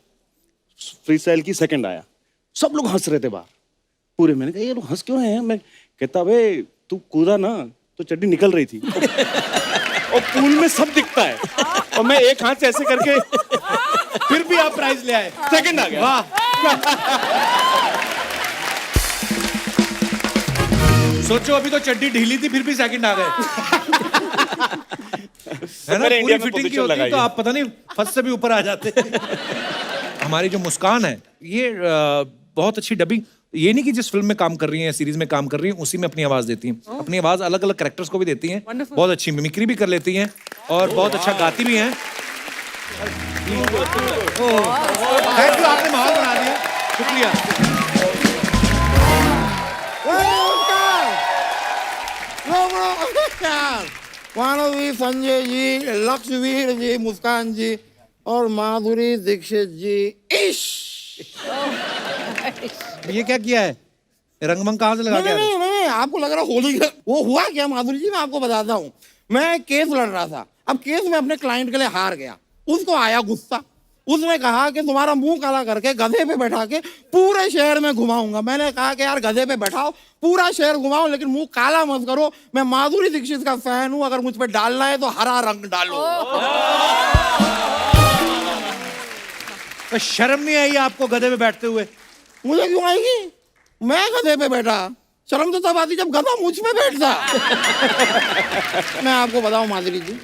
फ्री स्टाइल की सेकंड आया, सब लोग हंस रहे थे बाहर पूरे। मैंने कहा ये लोग हंस क्यों रहे हैं? मैं कहता भाई तू कूदा ना तो चड्डी निकल रही थी और पूल में सब दिखता है और मैं एक हाथ से ऐसे करके फिर भी आप प्राइज ले आए। सेकंड आ गया। वाह सोचो अभी तो चड्डी ढीली थी फिर भी सेकंड आ गए। है ना, मेरे पूरी इंडिया में फिटिंग की position होती लगाई तो है। आप पता नहीं फर्स्ट से भी ऊपर आ जाते। हमारी जो मुस्कान है ये बहुत अच्छी डबिंग, ये नहीं कि जिस फिल्म में काम कर रही हैं सीरीज में काम कर रही हैं उसी में अपनी आवाज देती हैं, अपनी आवाज अलग अलग कैरेक्टर्स को भी देती हैं, बहुत अच्छी मिमिक्री भी कर लेती हैं और बहुत अच्छा गाती भी हैं। थैंक यू, आपने माहौल बना दिया, शुक्रिया। मानवी, संजय जी, लक्ष्यवीर जी, मुस्कान जी और माधुरी दीक्षित जी। इश ये क्या किया है? रंगमंग कहाँ से लगा नहीं, के आ रहे नहीं, हैं? नहीं, आपको लग रहा होली का वो हुआ क्या माधुरी जी, मैं आपको बताता हूँ। मैं केस लड़ रहा था, अब केस में अपने क्लाइंट के लिए हार गया, उसको आया गुस्सा, उसने कहा कि तुम्हारा मुंह काला करके गधे पे बैठा के पूरे शहर में घुमाऊंगा। मैंने कहा कि यार गधे पे बैठाओ, पूरा शहर घुमाओ, लेकिन मुंह काला मत करो, मैं माधुरी दीक्षित का फैन हूं, अगर मुझ पे डालना है तो हरा रंग डालो। तो शर्म नहीं आई आपको गधे पे बैठते हुए? मुझे क्यों आएगी, मैं गधे पे बैठा, शर्म तो तब आती जब गधा मुझ पे बैठता। मैं आपको बताऊं माधुरी जी,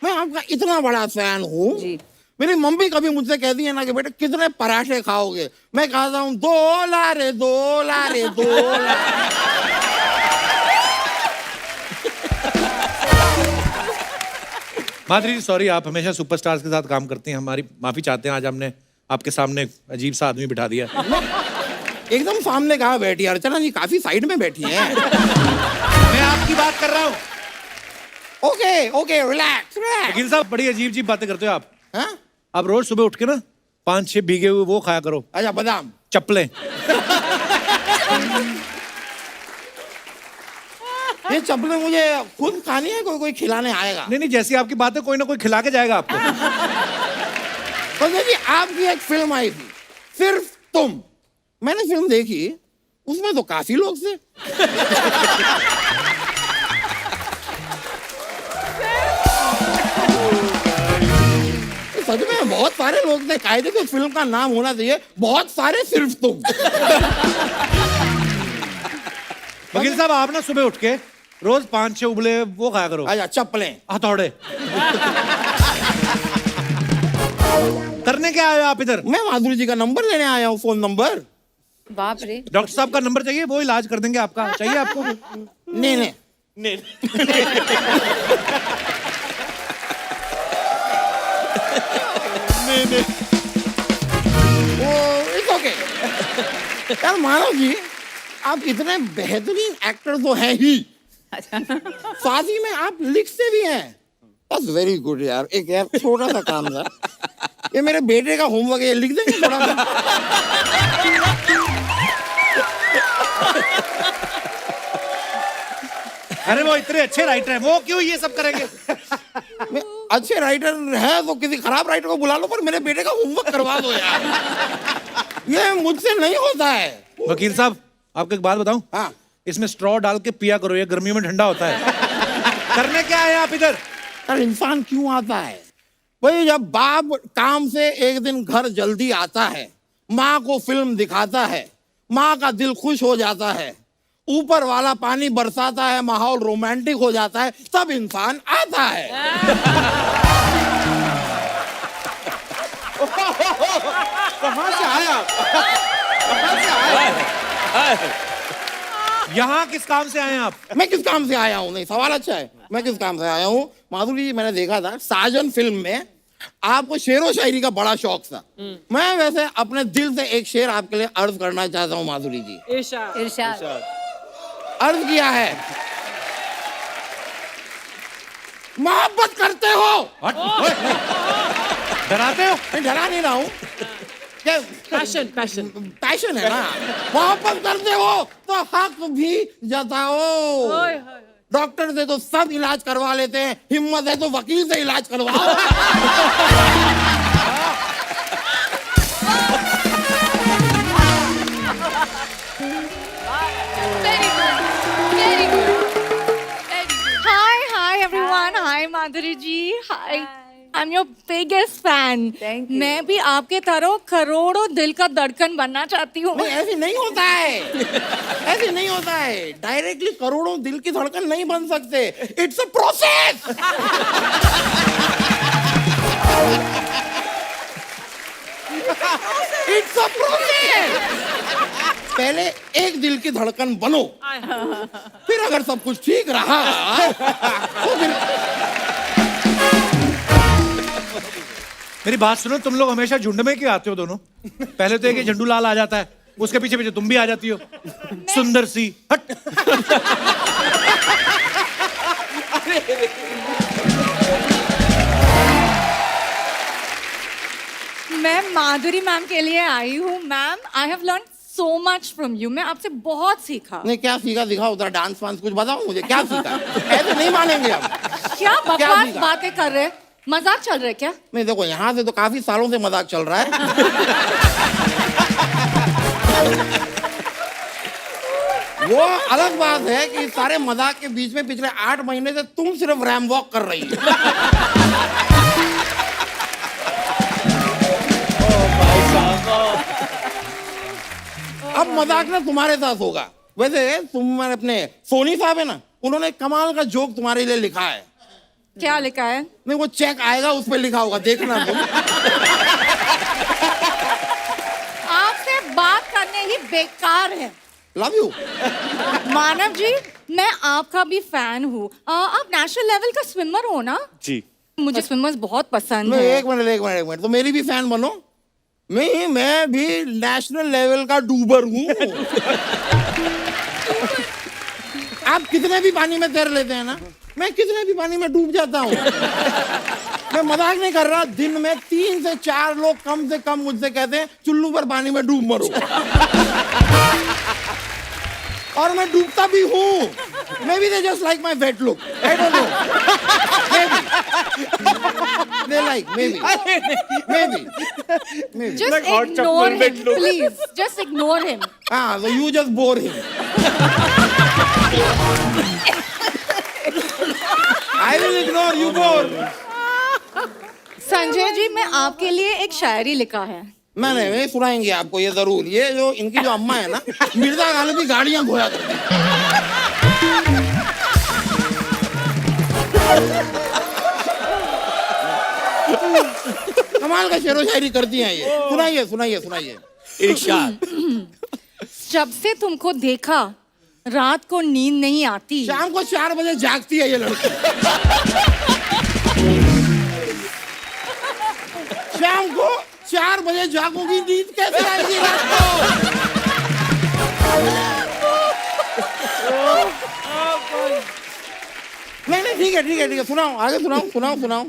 मैं आपका इतना बड़ा फैन हूँ, जी। मेरी मम्मी कभी मुझसे कहती है ना कि बेटे कितने पराठे खाओगे, मैं कहता हूँ 2 लारे 2 लारे 2 लारे। माधुरी जी सॉरी, आप हमेशा सुपरस्टार्स के साथ काम करती हैं, हमारी माफी चाहते हैं, आज हमने आपके सामने एक अजीब सा आदमी बिठा दिया। एकदम सामने कहाँ बैठी है अर्चना जी, काफी साइड में बैठी हैं। मैं आपकी बात कर रहा हूँ। Okay okay, relax relax. वकील साहब बड़ी अजीब अजीब बातें करते हो आप। हाँ? आप रोज सुबह उठ के ना 5-6 भीगे हुए वो खाया करो, अच्छा बादाम। चप्पलें। ये चप्पलें मुझे खुद खानी है, कोई कोई खिलाने आएगा? नहीं नहीं, जैसी आपकी बात है कोई ना कोई खिला के जाएगा आपको। तो देखिए आपकी एक फिल्म आई थी सिर्फ तुम, मैंने फिल्म देखी, उसमें तो काफी लोग थे। सच में बहुत सारे लोग थे, कायदे की उस फिल्म का नाम होना चाहिए बहुत सारे सिर्फ तुम। वकील साहब आप ना सुबह उठ के रोज 5-6 उबले वो खाया करो, अच्छा चप्पलें। हथौड़े। करने क्या आए हो आप इधर? मैं माधुरी जी का नंबर लेने आया हूँ, फोन नंबर। बाप रे, डॉक्टर साहब का नंबर चाहिए, वो इलाज कर देंगे आपका, चाहिए आपको? नहीं नहीं, वो इट्स ओके। यार मानव जी, आप इतने बेहतरीन एक्टर तो हैं ही, साथ ही में आप लिखते भी हैं। दैट्स वेरी गुड यार। एक यार छोटा सा काम था, ये मेरे बेटे का होमवर्क है, ये लिख देंगे थोड़ा सा? अरे वो इतने अच्छे राइटर हैं, वो क्यों ये सब करेंगे? मैं अच्छे राइटर है तो किसी खराब राइटर को बुला लो, पर मेरे बेटे का होमवर्क करवा दो यार। ये मुझसे नहीं होता है। वकील साहब आपको एक बात बताऊं? हाँ। इसमें स्ट्रॉ डाल के पिया करो, ये गर्मियों में ठंडा होता है। करने क्या है आप इधर? यार इंसान क्यों आता है भाई? जब बाप काम से एक दिन घर जल्दी आता है, माँ को फिल्म दिखाता है, माँ का दिल खुश हो जाता है, ऊपर वाला पानी बरसाता है, माहौल रोमांटिक हो जाता है, तब इंसान आता है। कहाँ से आया? कहाँ से आया? यहाँ किस काम से आए हैं आप? मैं किस काम से आया हूँ? नहीं, सवाल अच्छा है। मैं किस काम से आया हूँ? माधुरी जी, मैंने देखा था साजन फिल्म में आपको शेरो शायरी का बड़ा शौक था। मैं वैसे अपने दिल से एक शेर आपके लिए अर्ज करना चाहता हूँ माधुरी जी। इरशाद इरशाद। अर्ज किया है, मोहब्बत करते हो। डराते हो? मैं डरा नहीं रहा हूँ, क्या पैशन पैशन पैशन है ना। मोहब्बत करते हो तो हक भी जताओ। डॉक्टर से तो सब इलाज करवा लेते हैं, हिम्मत है तो वकील से इलाज करवाओ। Very good. Very good. Very good. Hi everyone. Hi Madhuri ji. Hi. I'm your biggest fan. Thank you. मैं भी आपके तरह करोड़ों दिल का धड़कन बनना चाहती हूँ। नहीं, ऐसे नहीं होता है, ऐसे नहीं होता है। डायरेक्टली करोड़ों दिल की धड़कन नहीं बन सकते। It's a process. It's a process. पहले एक दिल की धड़कन बनो, फिर अगर सब कुछ ठीक रहा तो फिर मेरी बात सुनो, तुम लोग हमेशा झुंड में क्यों आते हो दोनों? पहले तो एक ही झंडू लाल आ जाता है, उसके पीछे पीछे तुम भी आ जाती हो। सुंदर सी हट। मैं माधुरी मैम के लिए आई हूँ। Ma'am, I have learn so much from you. मैं आपसे बहुत सीखा। नहीं, क्या सीखा दिखाओ, उधर डांस वांस कुछ बताओ मुझे, क्या सीखा? ऐसे नहीं मानेंगे हम। क्या बकवास सीखा? बातें कर रहे हैं? मजाक चल रहा है क्या? नहीं देखो, यहाँ से तो काफी सालों से मजाक चल रहा है। वो अलग बात है कि सारे मजाक के बीच में पिछले 8 महीने से तुम सिर्फ रैम वॉक कर रही हो। अब मजाक ना तुम्हारे साथ होगा। वैसे तुम अपने सोनी साहब है ना, उन्होंने कमाल का जोक तुम्हारे लिए लिखा है। क्या लिखा है? नहीं, वो चेक आएगा, उस पर लिखा होगा, देखना तुम। आपसे बात करने ही बेकार है। Love you. मानव जी, मैं आपका भी फैन हूँ। आप नेशनल लेवल का स्विमर हो ना? जी। मुझे स्विमर्स बहुत पसंद नहीं, है। एक मिनट, तो मेरी भी फैन बनो। मैं भी नेशनल लेवल का डूबर हूँ। आप कितने भी पानी में तैर लेते हैं ना, मैं कितने भी पानी में डूब जाता हूँ। मैं मजाक नहीं कर रहा। दिन में 3 से 4 लोग कम से कम मुझसे कहते हैं चुल्लू पर पानी में डूब मरो। और मैं डूबता भी हूँ। May be they just like my wet look, I don't know. They like, maybe. Just Like hot ignore chocolate him, look. please. Just ignore him. So you just bore him. I will ignore you, bore. Sanjay ji, मैं आपके लिए एक शायरी लिखा है। मैंने सुनाएंगे आपको ये जरूर। ये जो इनकी जो अम्मा है ना, मिर्जा गालिब की गाड़ियां घोया करती हैं। कमाल का शेरो शायरी करती हैं ये। सुनाइए। इरशाद। जब से तुमको देखा रात को नींद नहीं आती। शाम को 4 बजे जागती है ये लड़की। शाम को 4 बजे जागूंगी, नींद कैसे आएगी रात को? नहीं, ठीक है, सुनाओ, आगे सुनाओ।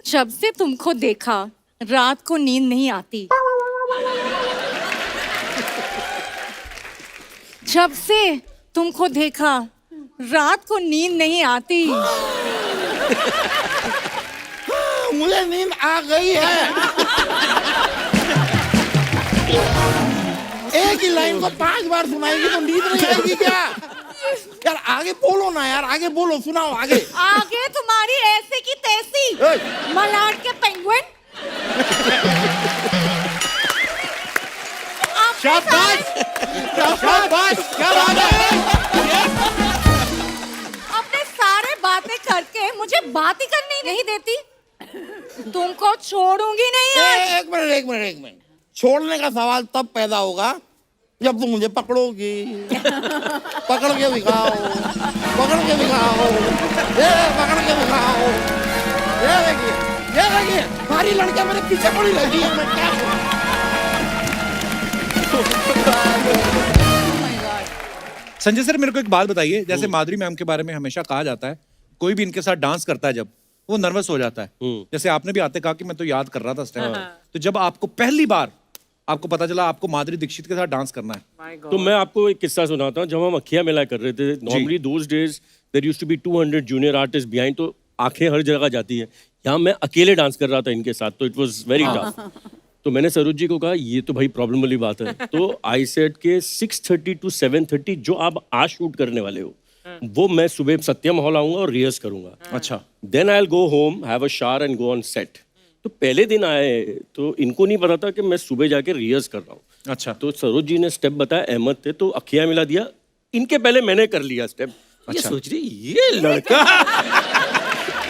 जब से तुमको देखा रात को नींद नहीं आती। जब से तुमको देखा रात को नींद नहीं आती। मुझे नींद आ गई है। एक ही लाइन को 5 बार सुनाएगी तो नींद नहीं आएगी क्या? यार आगे बोलो ना यार, आगे बोलो, सुनाओ आगे। आगे तुम्हारी ऐसे की तैसी मलाड के पेंगुइन। शाबाश, क्या बात है। अपने सारे बातें करके मुझे बात ही करनी नहीं देती। तुमको छोड़ूंगी नहीं आज। एक मिनट। छोड़ने का सवाल तब पैदा होगा जब तुम मुझे पकड़ोगी। पकड़ के दिखाओ। ये पकड़ के दिखाओ। ये देखिए। ये देखिए सारी लड़कियां मेरे पीछे पड़ी रहती है, मैं क्या करूं? संजय सर मेरे को एक बात बताइए, जैसे माधुरी मैम के बारे में हमेशा कहा जाता है कोई भी इनके साथ डांस करता है जब वो नर्वस हो जाता है। जैसे आपने भी आते कहा कि मैं तो याद कर रहा था उस टाइम। तो जब आपको पहली बार आपको पता चला आपको माधुरी दीक्षित के साथ डांस करना है, तो मैं आपको एक किस्सा सुनाता हूँ। जब हम अखिया मेला कर रहे थे, normally those days there used to be 200 junior artist behind, तो आंखें हर जगह जाती है। यहाँ मैं अकेले डांस कर रहा था इनके साथ, तो इट वाज वेरी टफ। तो मैंने सरोज जी को कहा ये तो भाई प्रॉब्लम वाली बात है। तो आई सेड के 6:30 to 7:30 जो आप आज शूट करने वाले हो वो मैं सुबह सत्यम हॉल आऊंगा और रिहर्स करूंगा। अच्छा। Then I will go home, have a shower and go on set. तो पहले दिन आए तो इनको नहीं पता था कि मैं सुबह जाके रिहर्स कर रहा हूँ। अच्छा। तो सरोज जी ने स्टेप बताया, अहमद थे तो अखिया मिला दिया, इनके पहले मैंने कर लिया स्टेप। ये सोच रही ये लड़का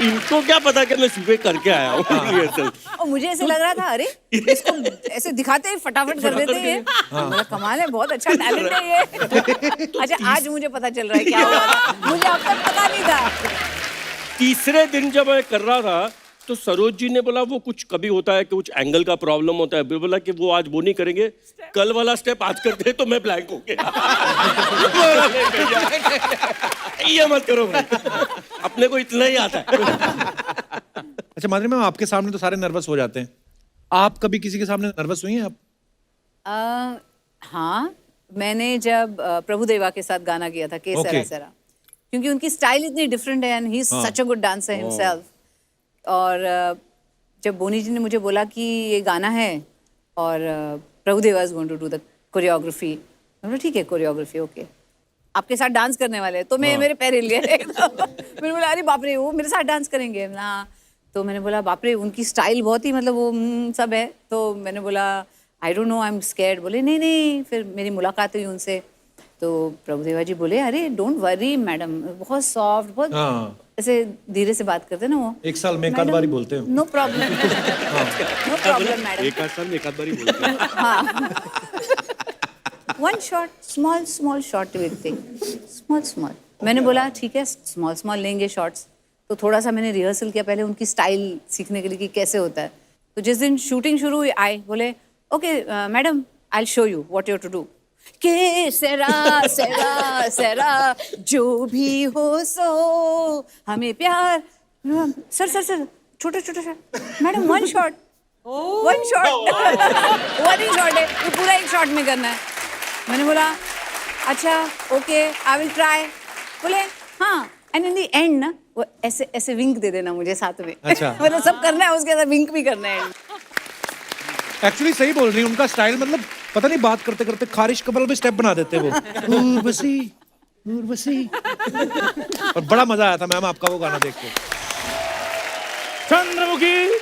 इनको क्या पता कि मैं सुबह करके आया हूँ रिहर्सल। और मुझे ऐसे लग रहा था अरे इसको ऐसे दिखाते ही फटाफट कर देते हैं। मेरा कमाल है, बहुत अच्छा टैलेंट है ये। अच्छा आज मुझे पता चल रहा है क्या हुआ था, मुझे अब तक पता नहीं था। तीसरे दिन जब मैं कर रहा था तो सरोज जी ने बोला वो कुछ कभी होता है कि कुछ एंगल का प्रॉब्लम होता है, बोला कि वो आज वो नहीं करेंगे, कल वाला स्टेप आज करते। तो मैं ब्लैंक हो गया। ये मत करो भाई, अपने को इतना ही आता है। अच्छा माधुरी मैम आपके सामने तो सारे नर्वस हो जाते हैं, आप कभी किसी के सामने नर्वस हुई हैं आप? हाँ, मैंने जब प्रभुदेवा के साथ गाना किया था केसरा सरा, क्योंकि उनकी स्टाइल इतनी डिफरेंट है and he is such a good dancer himself. और जब बोनी जी ने मुझे बोला कि ये गाना है और Prabhudeva is going to do the choreography, मैंने ठीक है कोरियोग्राफी ओके, आपके साथ डांस करने वाले हैं। तो मैं मेरे पैर हिल गए। मैंने बोला अरे बाप रे वो मेरे साथ डांस करेंगे ना। तो मैंने बोला बाप रे उनकी स्टाइल बहुत ही मतलब वो सब है। तो मैंने बोला I don't know I am scared. बोले नहीं नहीं। फिर मेरी मुलाकात हुई उनसे तो प्रभुदेवा जी बोले अरे डोंट वरी मैडम, बहुत सॉफ्ट, बहुत ऐसे धीरे से बात करते ना वो। एक साल में एक आध बारी बोलते हो। No problem, no problem madam. एक आध साल में एक आध बारी बोलते हैं। हाँ, one shot, small small shot with thing, small small. मैंने बोला ठीक है स्मॉल स्मॉल लेंगे शॉट्स। तो थोड़ा सा मैंने रिहर्सल किया पहले उनकी स्टाइल सीखने के लिए कि कैसे होता है। तो जिस दिन शूटिंग शुरू हुई आए बोले okay madam I will show you what you have to do. के सेरा सेरा सेरा जो भी हो सो हमें प्यार। सर सर सर छोटा छोटा shot madam, one shot, one shot, one ही शॉट है, ये पूरा एक शॉट में करना है। मैंने बोला अच्छा ओके आई विल ट्राई। बोले हाँ एंड इन द एंड ना वो ऐसे ऐसे विंक दे देना मुझे साथ में। अच्छा। मतलब सब करना है उसके साथ विंक भी करना है। एक्चुअली सही बोल रही है, उनका स्टाइल मतलब पता नहीं बात करते करते खारिश कपल में स्टेप बना देते वो। उर्वशी उर्वशी। और बड़ा मजा आया था मैम आपका वो गाना देख के। चंद्रमुखी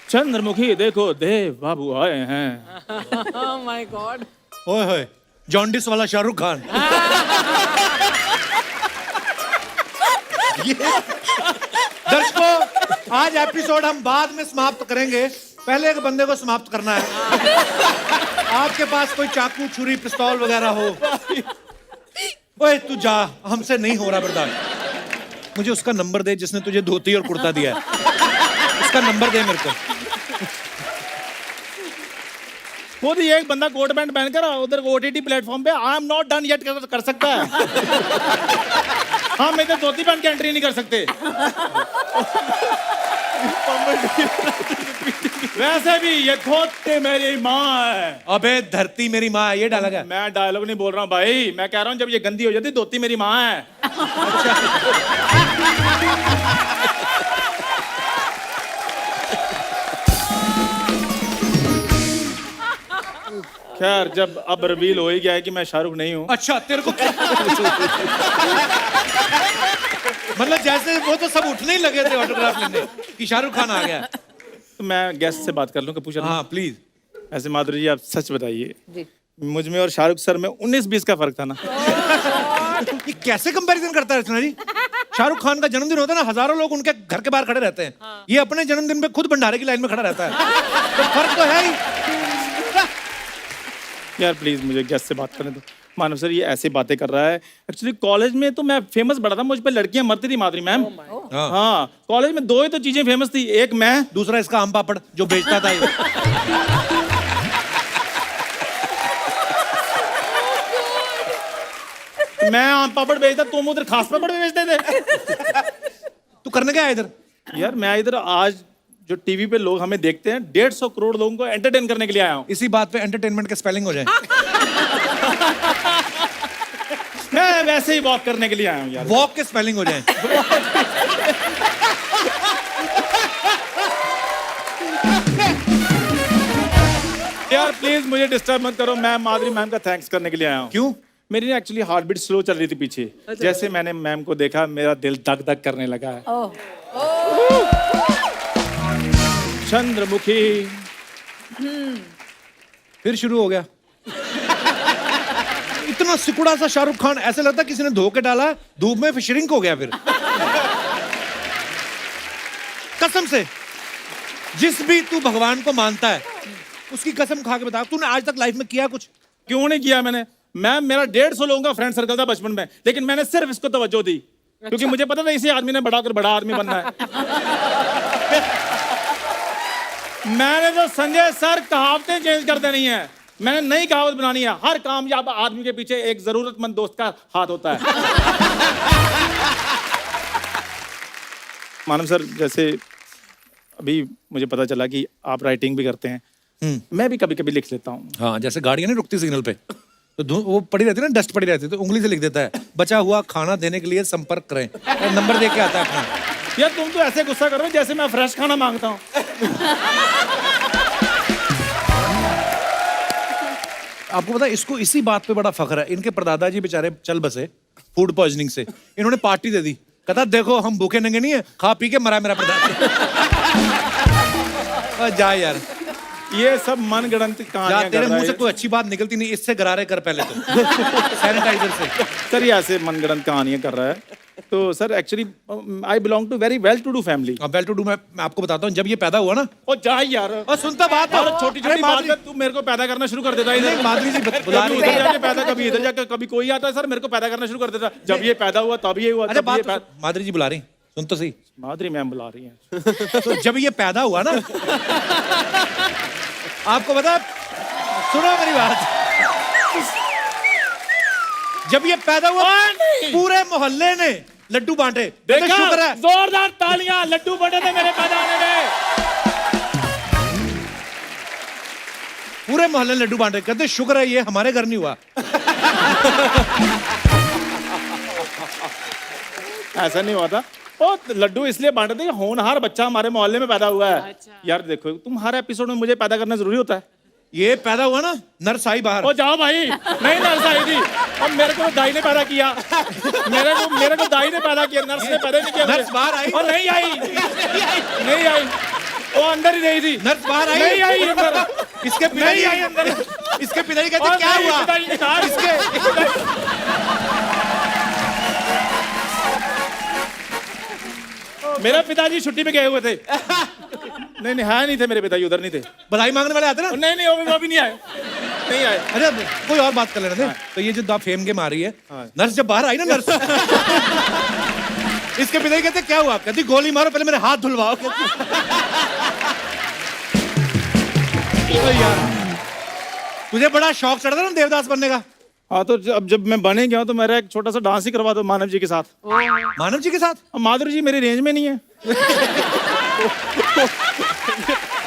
चंद्रमुखी देखो देव बाबू आए हैं। Oh my God. ओए होए जॉन्डिस वाला शाहरुख खान। दर्शकों आज एपिसोड हम बाद में समाप्त करेंगे, पहले एक बंदे को समाप्त करना है। आपके पास कोई चाकू छुरी पिस्तौल वगैरह हो, ओए तू जा, हमसे नहीं हो रहा बर्दाश्त। मुझे उसका नंबर दे जिसने तुझे धोती और कुर्ता दिया है, उसका नंबर दे मेरे को। खुद ही एक बंदा कोट पैंट पहनकर उधर OTT प्लेटफॉर्म पे I am not done yet कर सकता है। हम इधर धोती पहन के एंट्री नहीं कर सकते। वैसे भी ये धोती मेरी माँ है। अबे धरती मेरी माँ है, ये डाला गया। मैं डायलॉग नहीं बोल रहा हूँ भाई, मैं कह रहा हूँ जब ये गंदी हो जाती धोती मेरी माँ है। खैर जब अब रिवील हो ही गया है कि मैं शाहरुख नहीं हूँ। अच्छा तेरे को मतलब जैसे वो तो सब उठने ही लगे थे ऑटोग्राफ लेने कि शाहरुख खान आ गया। तो मैं गेस्ट से बात कर लूँ पूछा। हाँ प्लीज। ऐसे माधुरी जी आप सच बताइए, जी। मुझ में और शाहरुख सर में 19-20 का फर्क था ना? ये कैसे कंपैरिजन करता है रचना जी? शाहरुख खान का जन्मदिन होता है ना, हजारों लोग उनके घर के बाहर खड़े रहते हैं। ये अपने जन्मदिन पे खुद भंडारे की लाइन में खड़ा रहता है। तो फर्क तो है ही। यार प्लीज मुझे गेस्ट से बात करने दो। मानव सर ये ऐसे बातें कर रहा है। एक्चुअली कॉलेज में तो मैं फेमस बड़ा था, मुझ पे लड़कियां मरती थी माधुरी मैम। हाँ कॉलेज में 2 ही तो चीजें फेमस थी, एक मैं, दूसरा इसका आम पापड़ जो बेचता था ये। मैं आम पापड़ बेचता, तुम उधर खास पापड़ भी बेचते थे। तू करने क्या है इधर? यार मैं इधर आज जो टीवी पे लोग हमें देखते हैं 150 करोड़ लोगों को एंटरटेन करने के लिए आया हूँ। इसी बात पे एंटरटेनमेंट का स्पेलिंग हो जाए। मैं वैसे ही वॉक करने के लिए आया हूँ यार। वॉक के स्पेलिंग हो जाए। यार प्लीज मुझे डिस्टर्ब मत करो, मैं माधुरी मैम का थैंक्स करने के लिए आया हूँ। क्यों? मेरी ना एक्चुअली हार्ट बीट स्लो चल रही थी पीछे। जैसे मैंने मैम को देखा मेरा दिल धक धक करने लगा है। ओह चंद्रमुखी। फिर शुरू हो गया। इतना सिकुड़ा सा शाहरुख खान, ऐसे लगता किसी ने धो के डाला धूप में, फिर श्रिंक हो गया। फिर कसम से जिस भी तू भगवान को मानता है उसकी कसम खा के बता, तूने आज तक लाइफ में किया कुछ? क्यों नहीं किया मैंने? मैम मेरा 150 लोगों का फ्रेंड सर्कल था बचपन में, लेकिन मैंने सिर्फ इसको तवज्जो दी क्योंकि मुझे पता था इसी आदमी ने बढ़ा कर बड़ा आदमी बनना है। मैंने तो संजय सर कहावतें चेंज कर देनी है, मैंने नई कहावत बनानी है। हर कामयाब आदमी के पीछे एक जरूरतमंद दोस्त का हाथ होता है। मानव सर जैसे अभी मुझे पता चला कि आप राइटिंग भी करते हैं, मैं भी कभी कभी लिख लेता हूँ। हाँ, जैसे गाड़ियां नहीं रुकती सिग्नल पे तो वो पड़ी रहती है ना, डस्ट पड़ी रहती है, तो उंगली से लिख देता है, बचा हुआ खाना देने के लिए संपर्क करें, और नंबर दे के आता है अपना। यार तुम तो ऐसे गुस्सा कर रहे हो जैसे मैं फ्रेश खाना मांगता हूँ। आपको पता है इसको इसी बात पे बड़ा फख्र है, इनके परदादा जी बेचारे चल बसे फूड पॉइजनिंग से, इन्होंने पार्टी दे दी, कहता देखो हम भूखे नंगे नहीं है, खा पी के मरा मेरा परदादा। जा यार, ये सब मनगढ़ंत कहानियां कर तेरे रहा मुंह है। से कोई अच्छी बात निकलती नहीं, इससे गरारे कर पहले तो सैनिटाइजर से। सर ये ऐसे मनगढ़ंत कहानियां कर रहा है। तो sir actually I belong to very well to do family. Well to do मैं आपको बताता हूँ, जब ये पैदा हुआ ना, ओ जा यार, और सुनता बात और छोटी छोटी बात पे तू मेरे को पैदा करना शुरू कर देता है। नहीं, माधुरी जी बुला रही इधर है। जाके पैदा, कभी इधर जाके, कभी कोई आता है सर मेरे को पैदा करना शुरू कर देता है। जब ये पैदा हुआ तब ये हुआ। अरे बात तो माधुरी जी बुला रही, सुन तो सही। माधुरी मैम बुला रही हैं। तो जब ये पैदा हुआ ना, आपको पता, सुनो मेरी बात, जब ये पैदा हुआ पूरे मोहल्ले ने लड्डू बांटे, देखा शुक्र है, जोरदार तालियां, लड्डू बटे थे मेरे पैदा होने में। पूरे मोहल्ले ने लड्डू बांटे, कहते शुक्र है ये हमारे घर नहीं हुआ। ऐसा नहीं हुआ था, ओ लड्डू इसलिए बांटे थे कि होनहार बच्चा हमारे मोहल्ले में पैदा हुआ है। यार देखो तुम हर एपिसोड में मुझे पैदा करना जरूरी होता है। ये पैदा हुआ ना, नर्स आई बाहर। ओ जाओ भाई, नहीं नर्स आई थी, अब मेरे को दाई ने पैदा किया, मेरे को दाई ने पैदा किया, नर्स ने पैदा नहीं किया। नर्स बाहर आई और नहीं आई, नहीं आई, वो अंदर ही रही थी। नर्स बाहर आई, नहीं आई अंदर, इसके पिताजी नहीं आई अंदर, इसके पिताजी कहते क्या हुआ? पिताजी ने कहा इसके मेरा पिताजी छुट्टी पे गए हुए थे। नहीं है नहीं थे मेरे पिताजी, उधर नहीं थे। बधाई मांगने वाले आते ना? नहीं वो भी नहीं आए, नहीं आए। अच्छा कोई और बात कर लेना थे। तो ये जो फेम गेम आ रही है, नर्स जब बाहर आई ना, नर्स इसके पिताजी कहते क्या हुआ? कहती गोली मारो, पहले मेरे हाथ धुलवाओ। यार तुझे बड़ा शौक चढ़ा था ना देवदास बनने का? हाँ तो अब जब मैं बने गया तो मेरा एक छोटा सा डांस ही करवा दो मानव जी के साथ। मानव जी के साथ? अब माधुरी जी मेरी रेंज में नहीं है।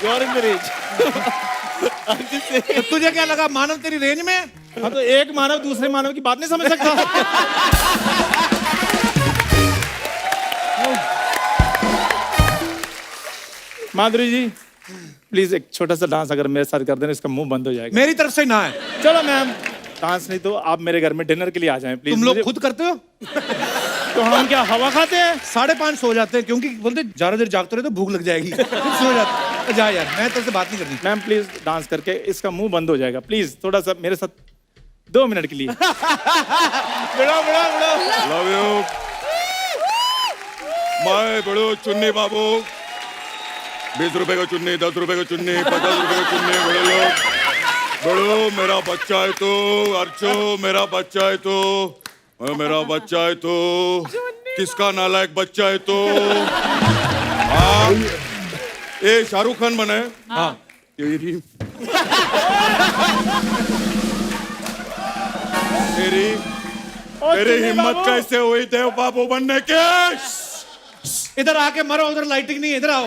You're in the range। तो तुझे क्या लगा मानव तेरी रेंज में है? हाँ तो एक मानव दूसरे मानव की बात नहीं समझ सकता। माधुरी जी प्लीज एक छोटा सा डांस अगर मेरे साथ कर देना, इसका मुंह बंद हो जाएगा। मेरी तरफ से ना है। चलो मैम, डांस नहीं तो आप मेरे घर में डिनर के लिए आ जाएं प्लीज। तुम लोग खुद करते हो? तो हम क्या हवा खाते हैं? 5:30 सो जाते हैं, क्योंकि बोलते ज्यादा देर जागते रहे तो भूख लग जाएगी। सो जाते। जा यार, मैं तेरे से बात नहीं करनी। मैम प्लीज डांस करके इसका मुंह बंद हो जाएगा, प्लीज थोड़ा सा मेरे साथ 2 मिनट के लिए। बड़ा लव यू माय बड़ो चुन्नी बाबू। 20 रुपए का चुन्नी, 10 रुपए का चुन्नी, 50 रुपए का चुन्नी, बड़े लोग बड़ो मेरा बच्चा है तो, अर्चो मेरा बच्चा है तो, मेरा बच्चा है तो, किसका नालायक बच्चा है तो। हाँ ये शाहरुख खान बना है। हाँ तेरी तेरी तेरी हिम्मत कैसे हुई देव बाबू बनने के। इधर आके मरो, उधर लाइटिंग नहीं, इधर आओ।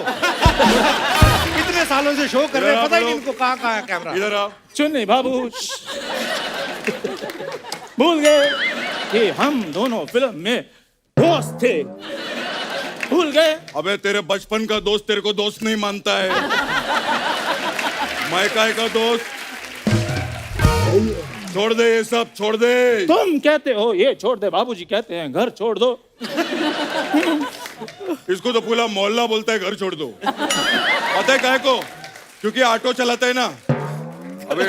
इतने सालों से शो कर रहे हैं, पता ही नहीं इनको कहाँ है कैमरा। इधर आओ। चुन्नी बाबू भूल गए कि हम दोनों फिल्म में दोस्त थे, भूल गए। अबे तेरे बचपन का दोस्त तेरे को दोस्त नहीं मानता है। मैं काय का दोस्त। छोड़ दे ये सब, छोड़ दे। तुम कहते हो ये छोड़ दे, बाबूजी कहते हैं घर छोड़ दो। इसको तो पूरा मोहल्ला बोलता है घर छोड़ दो। पता है काय को? क्योंकि ऑटो चलाता है ना। अबे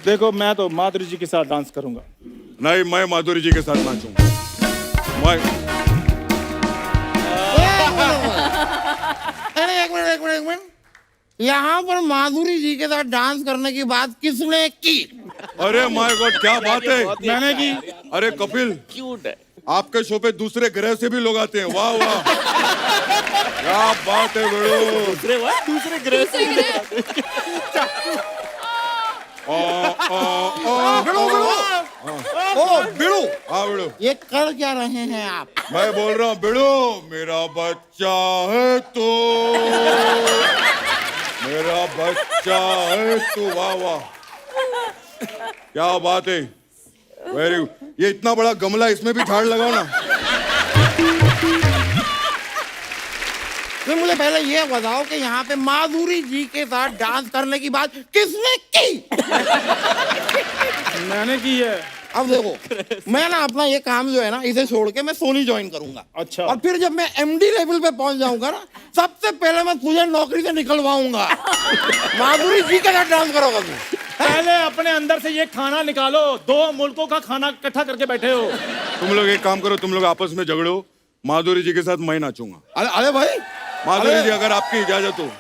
देखो मैं तो माधुरी जी के साथ डांस करूंगा। नहीं, मैं माधुरी जी के साथ नाचूंगा। मैं अरे एक मिनट। यहाँ पर माधुरी जी के साथ डांस करने की बात किसने की? अरे माय गॉड क्या बात है। मैंने की। अरे कपिल क्यूट है। आपके शो पे दूसरे ग्रह से भी लोग आते हैं। वाह वाह क्या बात है बेड़ो। दूसरे ग्रह से बिड़ू। हाँ बिड़ू, ये कर क्या रहे हैं आप? मैं बोल रहा हूँ बिड़ू मेरा बच्चा है तो, मेरा बच्चा है तो। वाह वाह क्या बात है। Very good. ये इतना बड़ा गमला, इसमें भी झाड़ लगाओ ना। तो मुझे पहले ये बताओ कि यहाँ पे माधुरी जी के साथ डांस करने की बात किसने की? मैंने की है। अब देखो मैं ना अपना ये काम जो है ना इसे छोड़ के मैं सोनी ज्वाइन करूंगा। अच्छा। और फिर जब मैं एमडी लेवल पे पहुंच जाऊंगा ना, सबसे पहले मैं तुझे नौकरी से निकलवाऊंगा। माधुरी जी के साथ डांस करोगा तू। पहले अपने अंदर से ये खाना निकालो, 2 मुल्कों का खाना इकट्ठा करके बैठे हो। तुम लोग एक काम करो, तुम लोग आपस में झगड़ो, माधुरी जी के साथ मैं नाचूंगा। अरे भाई, माधुरी जी अगर आपकी इजाजत हो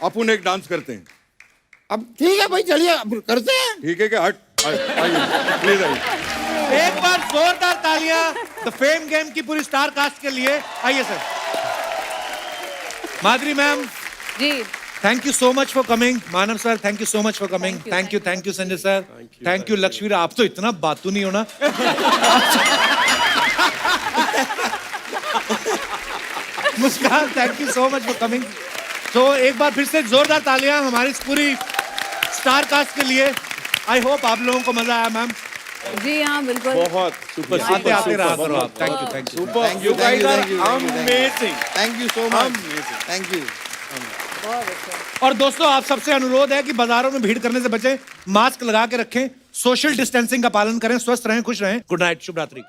अपन एक डांस करते हैं। अब ठीक है भाई, चलिए करते हैं। ठीक है क्या? हट आइए प्लीज आइए। एक बार जोरदार तालियां द फेम गेम की पूरी स्टार कास्ट के लिए। आइए sir. Madhuri ma'am ji thank you so much for coming. Manav sir thank you so much for coming. Thank you Sanjay sir. Thank you लक्ष्मीर। आप तो इतना बातू नहीं होना। Muskan thank you so much for coming. तो एक बार फिर से जोरदार तालियां हमारी इस पूरी स्टार कास्ट के लिए। आई होप आप लोगों को मजा आया मैम। जी हाँ बिल्कुल। बहुत सुपर आते आते रहा करो आप। Thank you super. You guys are amazing. Thank you so much. Thank you. और दोस्तों आप सबसे अनुरोध है कि बाजारों में भीड़ करने से बचें, मास्क लगा के रखें, सोशल डिस्टेंसिंग का पालन करें, स्वस्थ रहें, खुश रहें। गुड नाइट, शुभ रात्रि।